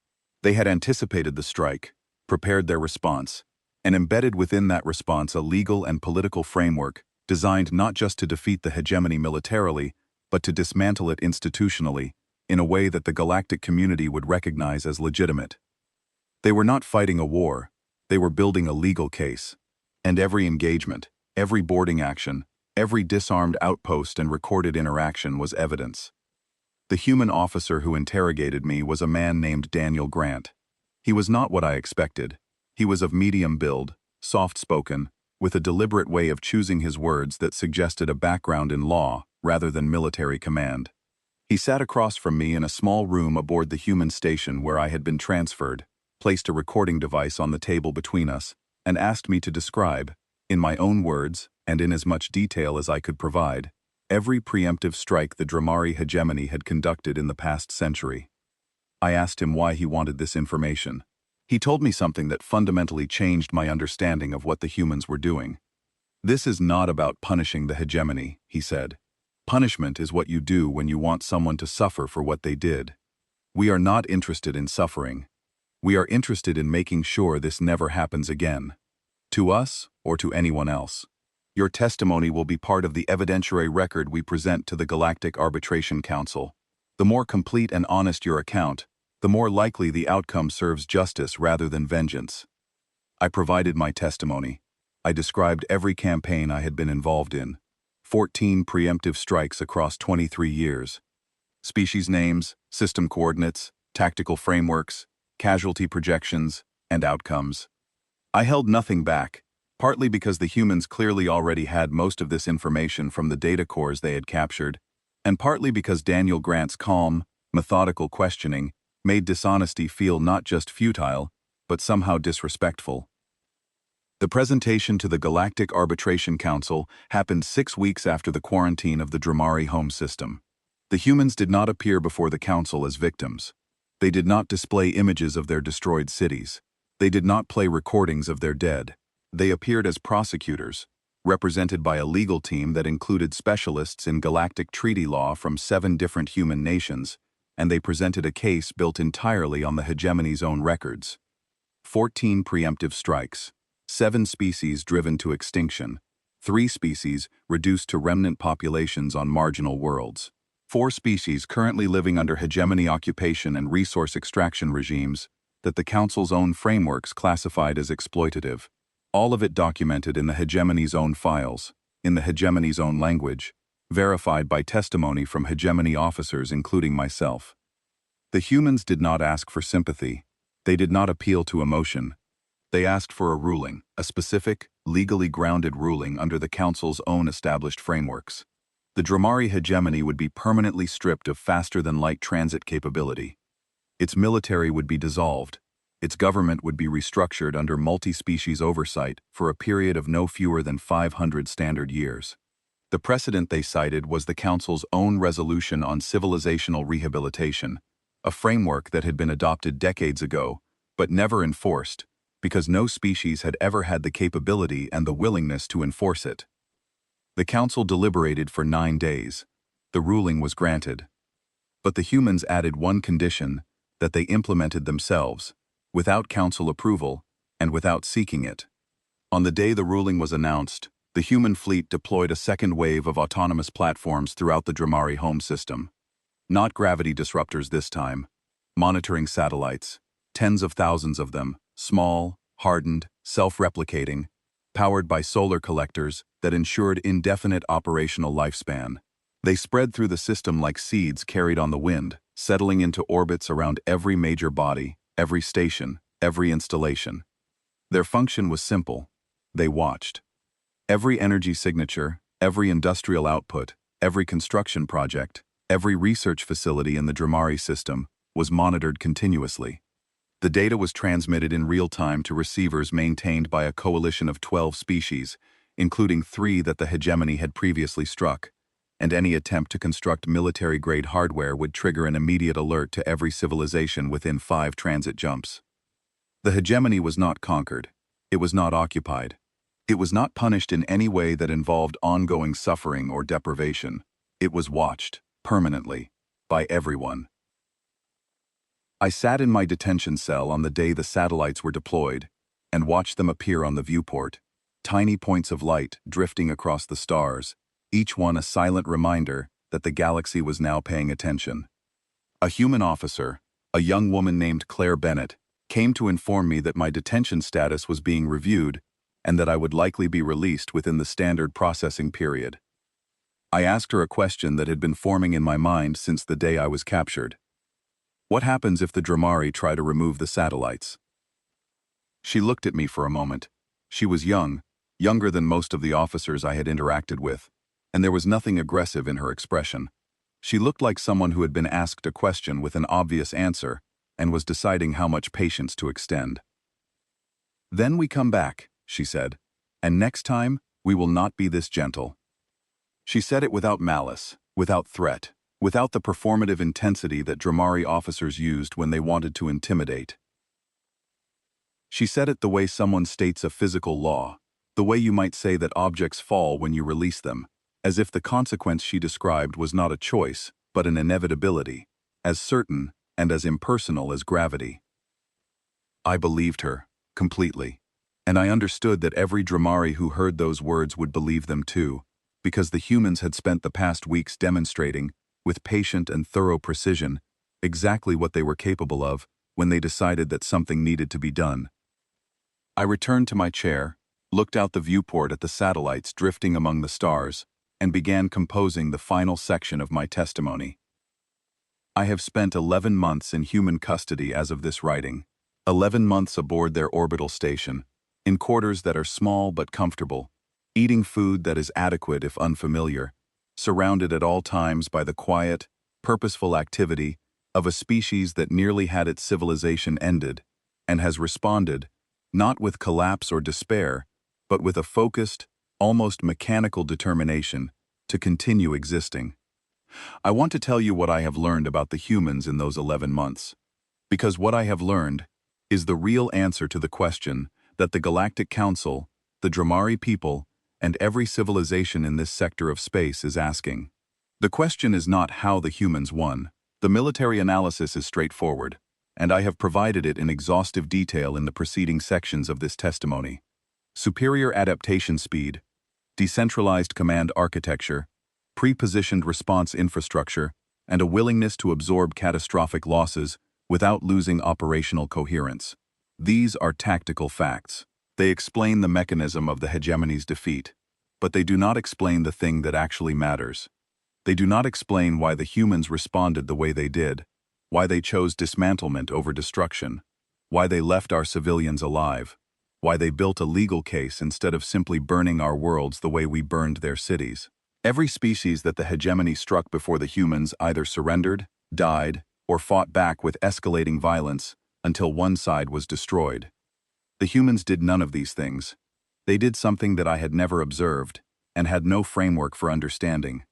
They had anticipated the strike, prepared their response, and embedded within that response a legal and political framework designed not just to defeat the hegemony militarily, but to dismantle it institutionally, in a way that the galactic community would recognize as legitimate. They were not fighting a war, they were building a legal case. And every engagement, every boarding action, every disarmed outpost and recorded interaction was evidence. The human officer who interrogated me was a man named Daniel Grant. He was not what I expected. He was of medium build, soft-spoken, with a deliberate way of choosing his words that suggested a background in law rather than military command. He sat across from me in a small room aboard the human station where I had been transferred, placed a recording device on the table between us, and asked me to describe, in my own words and in as much detail as I could provide, every preemptive strike the Dramari hegemony had conducted in the past century. I asked him why he wanted this information. He told me something that fundamentally changed my understanding of what the humans were doing. This is not about punishing the hegemony, he said. Punishment is what you do when you want someone to suffer for what they did. We are not interested in suffering. We are interested in making sure this never happens again. To us or to anyone else. Your testimony will be part of the evidentiary record we present to the Galactic Arbitration Council. The more complete and honest your account, the more likely the outcome serves justice rather than vengeance. I provided my testimony. I described every campaign I had been involved in. 14 preemptive strikes across 23 years. Species names, system coordinates, tactical frameworks, casualty projections, and outcomes. I held nothing back, partly because the humans clearly already had most of this information from the data cores they had captured, and partly because Daniel Grant's calm, methodical questioning made dishonesty feel not just futile, but somehow disrespectful. The presentation to the Galactic Arbitration Council happened 6 weeks after the quarantine of the Dramari home system. The humans did not appear before the council as victims. They did not display images of their destroyed cities. They did not play recordings of their dead. They appeared as prosecutors, represented by a legal team that included specialists in galactic treaty law from 7 different human nations, and they presented a case built entirely on the hegemony's own records. 14 preemptive strikes, 7 species driven to extinction, 3 species reduced to remnant populations on marginal worlds, 4 species currently living under hegemony occupation and resource extraction regimes that the Council's own frameworks classified as exploitative, all of it documented in the hegemony's own files, in the hegemony's own language, verified by testimony from hegemony officers including myself. The humans did not ask for sympathy. They did not appeal to emotion. They asked for a ruling, a specific, legally grounded ruling under the Council's own established frameworks. The Dramari hegemony would be permanently stripped of faster-than-light transit capability. Its military would be dissolved. Its government would be restructured under multi-species oversight for a period of no fewer than 500 standard years. The precedent they cited was the Council's own resolution on civilizational rehabilitation, a framework that had been adopted decades ago, but never enforced, because no species had ever had the capability and the willingness to enforce it. The Council deliberated for 9 days. The ruling was granted. But the humans added one condition that they implemented themselves. without council approval, and without seeking it. On the day the ruling was announced, the human fleet deployed a second wave of autonomous platforms throughout the Dramari home system. Not gravity disruptors this time. Monitoring satellites, tens of thousands of them, small, hardened, self-replicating, powered by solar collectors that ensured indefinite operational lifespan. They spread through the system like seeds carried on the wind, settling into orbits around every major body, every station, every installation. Their function was simple. They watched. Every energy signature, every industrial output, every construction project, every research facility in the Dramari system was monitored continuously. The data was transmitted in real time to receivers maintained by a coalition of 12 species, including 3 that the hegemony had previously struck, and any attempt to construct military-grade hardware would trigger an immediate alert to every civilization within 5 transit jumps. The hegemony was not conquered. It was not occupied. It was not punished in any way that involved ongoing suffering or deprivation. It was watched, permanently, by everyone. I sat in my detention cell on the day the satellites were deployed and watched them appear on the viewport, tiny points of light drifting across the stars, each one a silent reminder that the galaxy was now paying attention. A human officer, a young woman named Claire Bennett, came to inform me that my detention status was being reviewed and that I would likely be released within the standard processing period. I asked her a question that had been forming in my mind since the day I was captured. What happens if the Dramari try to remove the satellites? She looked at me for a moment. She was young, younger than most of the officers I had interacted with, and there was nothing aggressive in her expression. She looked like someone who had been asked a question with an obvious answer and was deciding how much patience to extend. "Then we come back," she said, "and next time we will not be this gentle." She said it without malice, without threat, without the performative intensity that Dramari officers used when they wanted to intimidate. She said it the way someone states a physical law, the way you might say that objects fall when you release them, as if the consequence she described was not a choice, but an inevitability, as certain and as impersonal as gravity. I believed her, completely, and I understood that every Dramari who heard those words would believe them too, because the humans had spent the past weeks demonstrating, with patient and thorough precision, exactly what they were capable of when they decided that something needed to be done. I returned to my chair, looked out the viewport at the satellites drifting among the stars, and began composing the final section of my testimony. I have spent 11 months in human custody as of this writing, 11 months aboard their orbital station, in quarters that are small but comfortable, eating food that is adequate if unfamiliar, surrounded at all times by the quiet, purposeful activity of a species that nearly had its civilization ended, and has responded, not with collapse or despair, but with a focused, almost mechanical determination to continue existing. I want to tell you what I have learned about the humans in those 11 months, because what I have learned is the real answer to the question that the Galactic Council, the Dramari people, and every civilization in this sector of space is asking. The question is not how the humans won. The military analysis is straightforward, and I have provided it in exhaustive detail in the preceding sections of this testimony. Superior adaptation speed, decentralized command architecture, pre-positioned response infrastructure, and a willingness to absorb catastrophic losses without losing operational coherence. These are tactical facts. They explain the mechanism of the hegemony's defeat, but they do not explain the thing that actually matters. They do not explain why the humans responded the way they did, why they chose dismantlement over destruction, why they left our civilians alive, why they built a legal case instead of simply burning our worlds the way we burned their cities. Every species that the hegemony struck before the humans either surrendered, died, or fought back with escalating violence until one side was destroyed. The humans did none of these things. They did something that I had never observed and had no framework for understanding.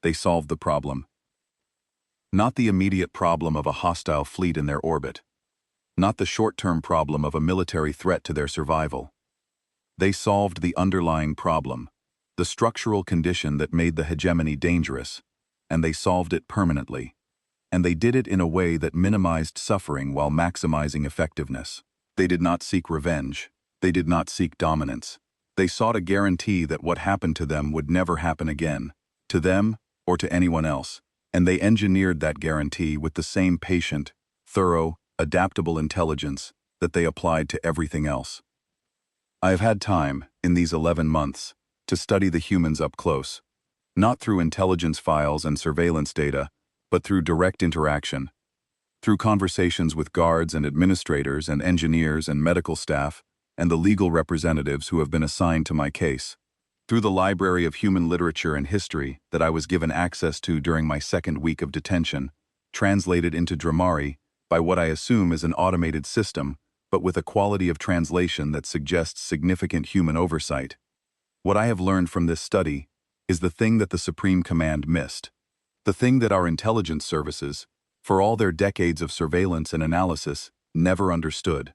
They solved the problem. Not the immediate problem of a hostile fleet in their orbit. Not the short-term problem of a military threat to their survival. They solved the underlying problem, the structural condition that made the hegemony dangerous, and they solved it permanently. and they did it in a way that minimized suffering while maximizing effectiveness. They did not seek revenge. They did not seek dominance. They sought a guarantee that what happened to them would never happen again, to them or to anyone else, and they engineered that guarantee with the same patient, thorough, adaptable intelligence that they applied to everything else. I have had time, in these 11 months, to study the humans up close, not through intelligence files and surveillance data, but through direct interaction, through conversations with guards and administrators and engineers and medical staff and the legal representatives who have been assigned to my case, through the library of human literature and history that I was given access to during my second week of detention, translated into Dramari by what I assume is an automated system, but with a quality of translation that suggests significant human oversight. What I have learned from this study is the thing that the Supreme Command missed, the thing that our intelligence services, for all their decades of surveillance and analysis, never understood,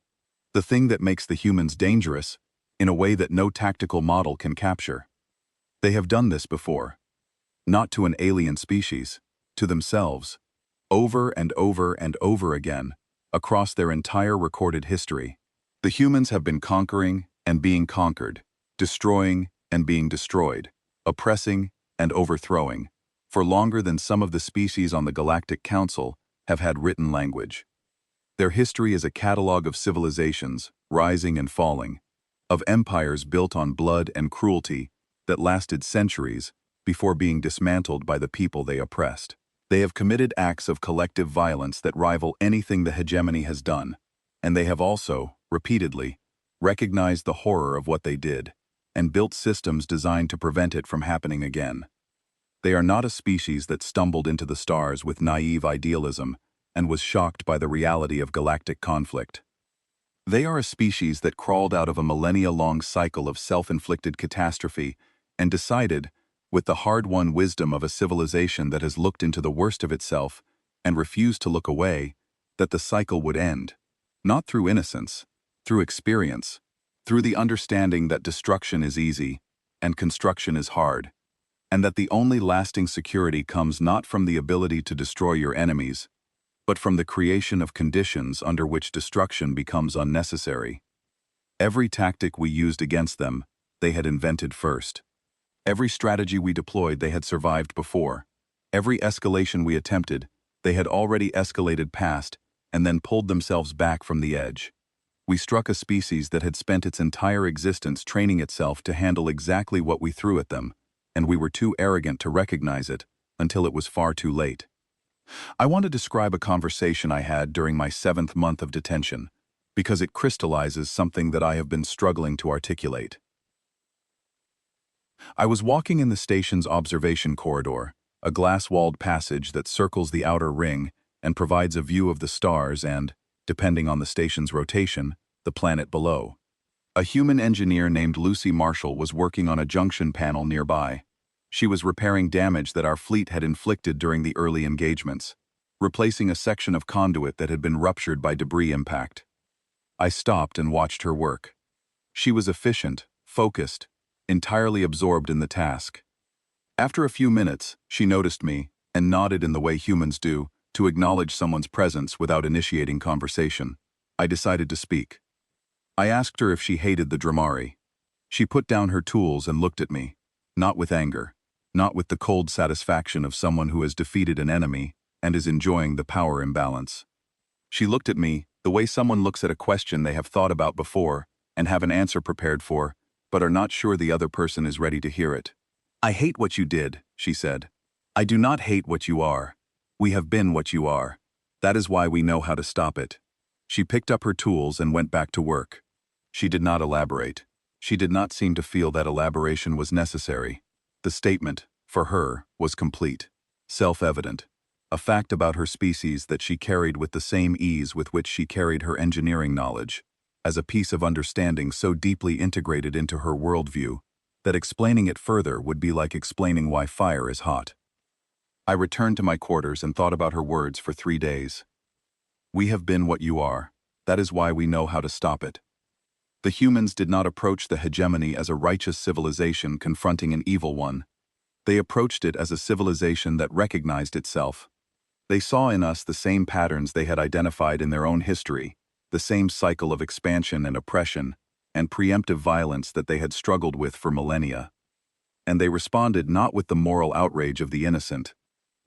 the thing that makes the humans dangerous in a way that no tactical model can capture. They have done this before, not to an alien species, to themselves, over and over and over again, across their entire recorded history. The humans have been conquering and being conquered, destroying and being destroyed, oppressing and overthrowing, for longer than some of the species on the Galactic Council have had written language. Their history is a catalog of civilizations, rising and falling, of empires built on blood and cruelty that lasted centuries before being dismantled by the people they oppressed. They have committed acts of collective violence that rival anything the hegemony has done, and they have also, repeatedly, recognized the horror of what they did, and built systems designed to prevent it from happening again. They are not a species that stumbled into the stars with naive idealism and was shocked by the reality of galactic conflict. They are a species that crawled out of a millennia-long cycle of self-inflicted catastrophe and decided, with the hard-won wisdom of a civilization that has looked into the worst of itself and refused to look away, that the cycle would end, not through innocence, through experience, through the understanding that destruction is easy and construction is hard, and that the only lasting security comes not from the ability to destroy your enemies, but from the creation of conditions under which destruction becomes unnecessary. Every tactic we used against them, they had invented first. Every strategy we deployed, they had survived before. Every escalation we attempted, they had already escalated past and then pulled themselves back from the edge. We struck a species that had spent its entire existence training itself to handle exactly what we threw at them, and we were too arrogant to recognize it until it was far too late. I want to describe a conversation I had during my 7th month of detention, because it crystallizes something that I have been struggling to articulate. I was walking in the station's observation corridor, a glass-walled passage that circles the outer ring and provides a view of the stars and, depending on the station's rotation, the planet below. A human engineer named Lucy Marshall was working on a junction panel nearby. She was repairing damage that our fleet had inflicted during the early engagements, replacing a section of conduit that had been ruptured by debris impact. I stopped and watched her work. She was efficient, focused, entirely absorbed in the task. After a few minutes, she noticed me and nodded in the way humans do, to acknowledge someone's presence without initiating conversation. I decided to speak. I asked her if she hated the Dramari. She put down her tools and looked at me, not with anger, not with the cold satisfaction of someone who has defeated an enemy and is enjoying the power imbalance. She looked at me the way someone looks at a question they have thought about before and have an answer prepared for, but are not sure the other person is ready to hear it. "I hate what you did," she said. "I do not hate what you are. We have been what you are. That is why we know how to stop it." She picked up her tools and went back to work. She did not elaborate. She did not seem to feel that elaboration was necessary. The statement, for her, was complete, self-evident, a fact about her species that she carried with the same ease with which she carried her engineering knowledge, as a piece of understanding so deeply integrated into her worldview that explaining it further would be like explaining why fire is hot. I returned to my quarters and thought about her words for 3 days. We have been what you are. That is why we know how to stop it. The humans did not approach the hegemony as a righteous civilization confronting an evil one. They approached it as a civilization that recognized itself. They saw in us the same patterns they had identified in their own history, the same cycle of expansion and oppression, and preemptive violence that they had struggled with for millennia. And they responded not with the moral outrage of the innocent,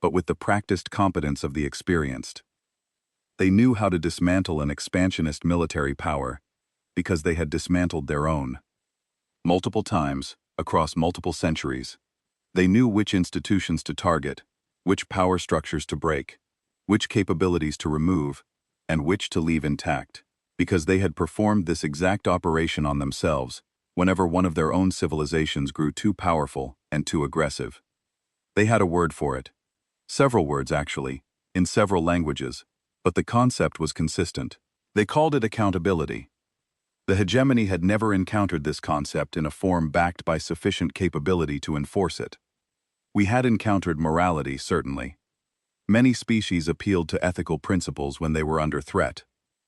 but with the practiced competence of the experienced. They knew how to dismantle an expansionist military power, because they had dismantled their own. Multiple times, across multiple centuries, they knew which institutions to target, which power structures to break, which capabilities to remove, and which to leave intact, because they had performed this exact operation on themselves whenever one of their own civilizations grew too powerful and too aggressive. They had a word for it. Several words, actually, in several languages, but the concept was consistent. They called it accountability. The hegemony had never encountered this concept in a form backed by sufficient capability to enforce it. We had encountered morality, certainly. Many species appealed to ethical principles when they were under threat,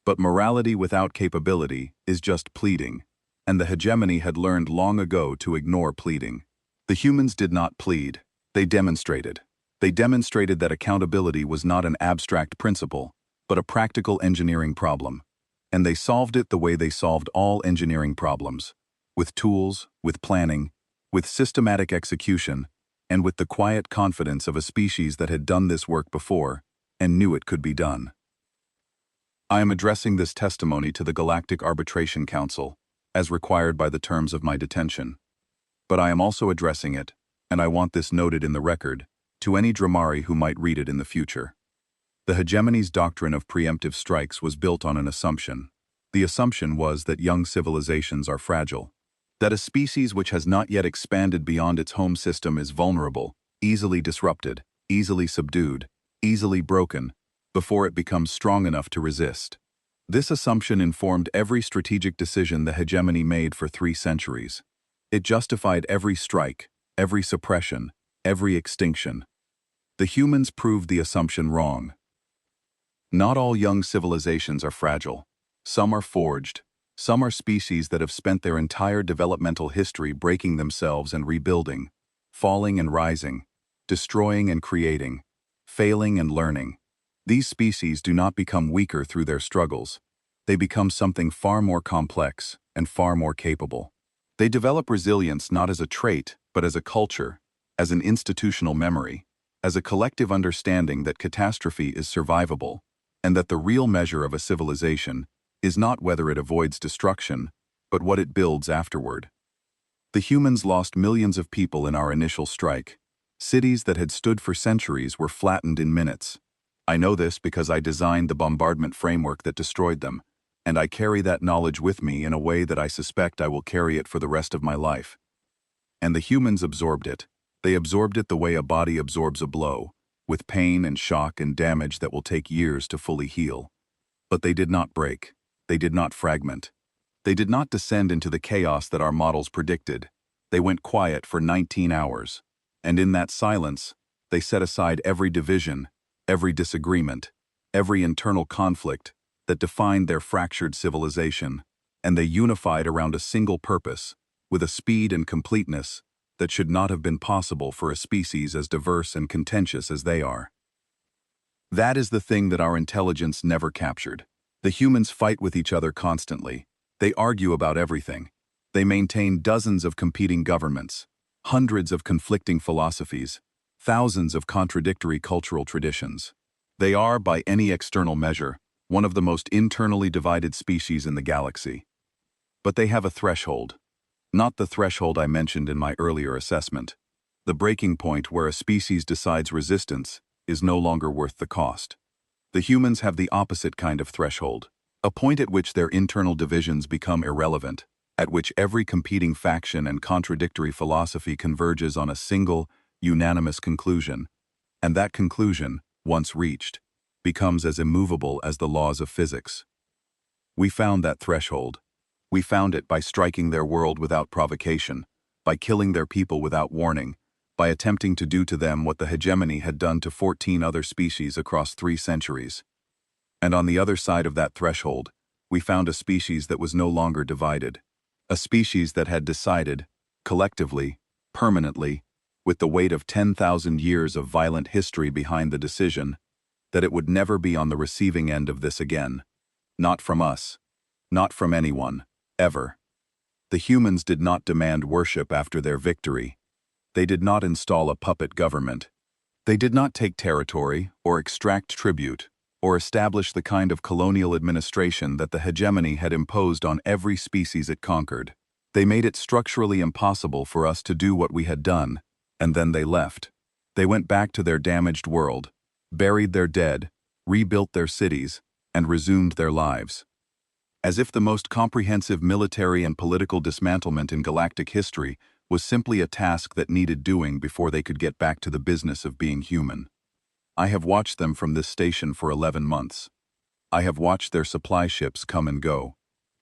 but morality without capability is just pleading, and the hegemony had learned long ago to ignore pleading. The humans did not plead, they demonstrated. They demonstrated that accountability was not an abstract principle, but a practical engineering problem. And they solved it the way they solved all engineering problems, with tools, with planning, with systematic execution, and with the quiet confidence of a species that had done this work before and knew it could be done. I am addressing this testimony to the Galactic Arbitration Council, as required by the terms of my detention. But I am also addressing it, and I want this noted in the record, to any Dramari who might read it in the future. The hegemony's doctrine of preemptive strikes was built on an assumption. The assumption was that young civilizations are fragile, that a species which has not yet expanded beyond its home system is vulnerable, easily disrupted, easily subdued, easily broken, before it becomes strong enough to resist. This assumption informed every strategic decision the hegemony made for 3 centuries. It justified every strike, every suppression, every extinction. The humans proved the assumption wrong. Not all young civilizations are fragile. Some are forged. Some are species that have spent their entire developmental history breaking themselves and rebuilding, falling and rising, destroying and creating, failing and learning. These species do not become weaker through their struggles. They become something far more complex and far more capable. They develop resilience not as a trait, but as a culture, as an institutional memory, as a collective understanding that catastrophe is survivable, and that the real measure of a civilization is not whether it avoids destruction, but what it builds afterward. The humans lost millions of people in our initial strike. Cities that had stood for centuries were flattened in minutes. I know this because I designed the bombardment framework that destroyed them, and I carry that knowledge with me in a way that I suspect I will carry it for the rest of my life. And the humans absorbed it. They absorbed it the way a body absorbs a blow, with pain and shock and damage that will take years to fully heal. But they did not break. They did not fragment. They did not descend into the chaos that our models predicted. They went quiet for 19 hours. And in that silence, they set aside every division, every disagreement, every internal conflict that defined their fractured civilization, and they unified around a single purpose, with a speed and completeness that should not have been possible for a species as diverse and contentious as they are. That is the thing that our intelligence never captured. The humans fight with each other constantly. They argue about everything. They maintain dozens of competing governments, hundreds of conflicting philosophies, thousands of contradictory cultural traditions. They are, by any external measure, one of the most internally divided species in the galaxy. But they have a threshold. Not the threshold I mentioned in my earlier assessment. The breaking point where a species decides resistance is no longer worth the cost. The humans have the opposite kind of threshold, a point at which their internal divisions become irrelevant, at which every competing faction and contradictory philosophy converges on a single, unanimous conclusion, and that conclusion, once reached, becomes as immovable as the laws of physics. We found that threshold. We found it by striking their world without provocation, by killing their people without warning, by attempting to do to them what the hegemony had done to 14 other species across 3 centuries. And on the other side of that threshold, we found a species that was no longer divided, a species that had decided, collectively, permanently, with the weight of 10,000 years of violent history behind the decision, that it would never be on the receiving end of this again. Not from us. Not from anyone. Ever. The humans did not demand worship after their victory. They did not install a puppet government. They did not take territory, or extract tribute, or establish the kind of colonial administration that the hegemony had imposed on every species it conquered. They made it structurally impossible for us to do what we had done, and then they left. They went back to their damaged world, buried their dead, rebuilt their cities, and resumed their lives. As if the most comprehensive military and political dismantlement in galactic history was simply a task that needed doing before they could get back to the business of being human. I have watched them from this station for 11 months. I have watched their supply ships come and go.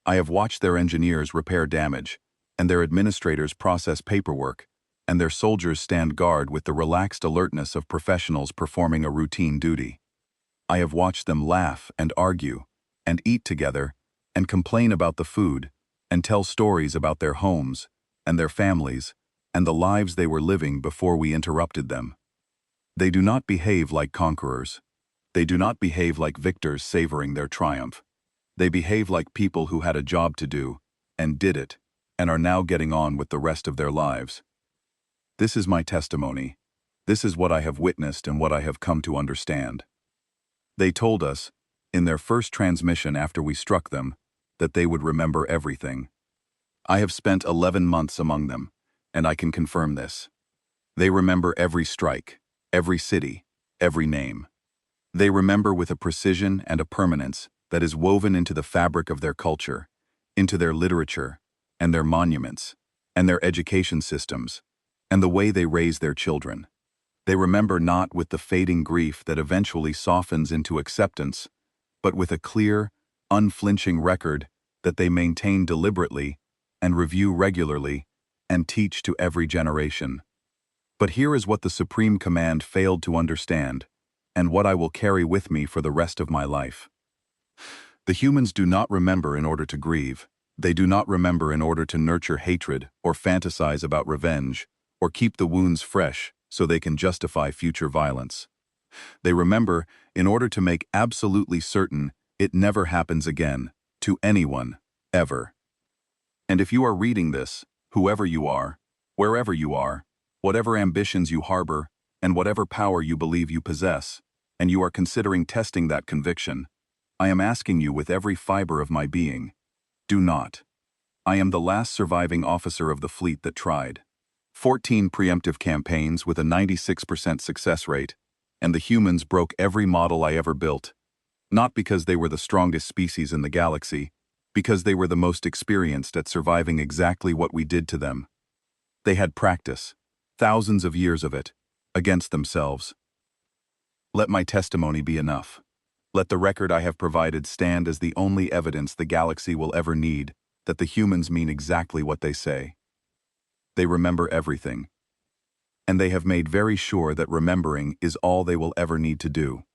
I have watched their engineers repair damage, and their administrators process paperwork, and their soldiers stand guard with the relaxed alertness of professionals performing a routine duty. I have watched them laugh and argue, and eat together, and complain about the food, and tell stories about their homes, and their families, and the lives they were living before we interrupted them. They do not behave like conquerors. They do not behave like victors savoring their triumph. They behave like people who had a job to do, and did it, and are now getting on with the rest of their lives. This is my testimony. This is what I have witnessed and what I have come to understand. They told us, in their first transmission after we struck them, that they would remember everything. I have spent 11 months among them, and I can confirm this. They remember every strike, every city, every name. They remember with a precision and a permanence that is woven into the fabric of their culture, into their literature, and their monuments, and their education systems, and the way they raise their children. They remember not with the fading grief that eventually softens into acceptance, but with a clear, unflinching record that they maintain deliberately and review regularly and teach to every generation. But here is what the Supreme Command failed to understand, and what I will carry with me for the rest of my life. The humans do not remember in order to grieve. They do not remember in order to nurture hatred or fantasize about revenge, or keep the wounds fresh so they can justify future violence. They remember in order to make absolutely certain it never happens again, to anyone, ever. And if you are reading this, whoever you are, wherever you are, whatever ambitions you harbor, and whatever power you believe you possess, and you are considering testing that conviction, I am asking you with every fiber of my being, do not. I am the last surviving officer of the fleet that tried. 14 preemptive campaigns with a 96% success rate, and the humans broke every model I ever built. Not because they were the strongest species in the galaxy, because they were the most experienced at surviving exactly what we did to them. They had practice, thousands of years of it, against themselves. Let my testimony be enough. Let the record I have provided stand as the only evidence the galaxy will ever need that the humans mean exactly what they say. They remember everything. And they have made very sure that remembering is all they will ever need to do.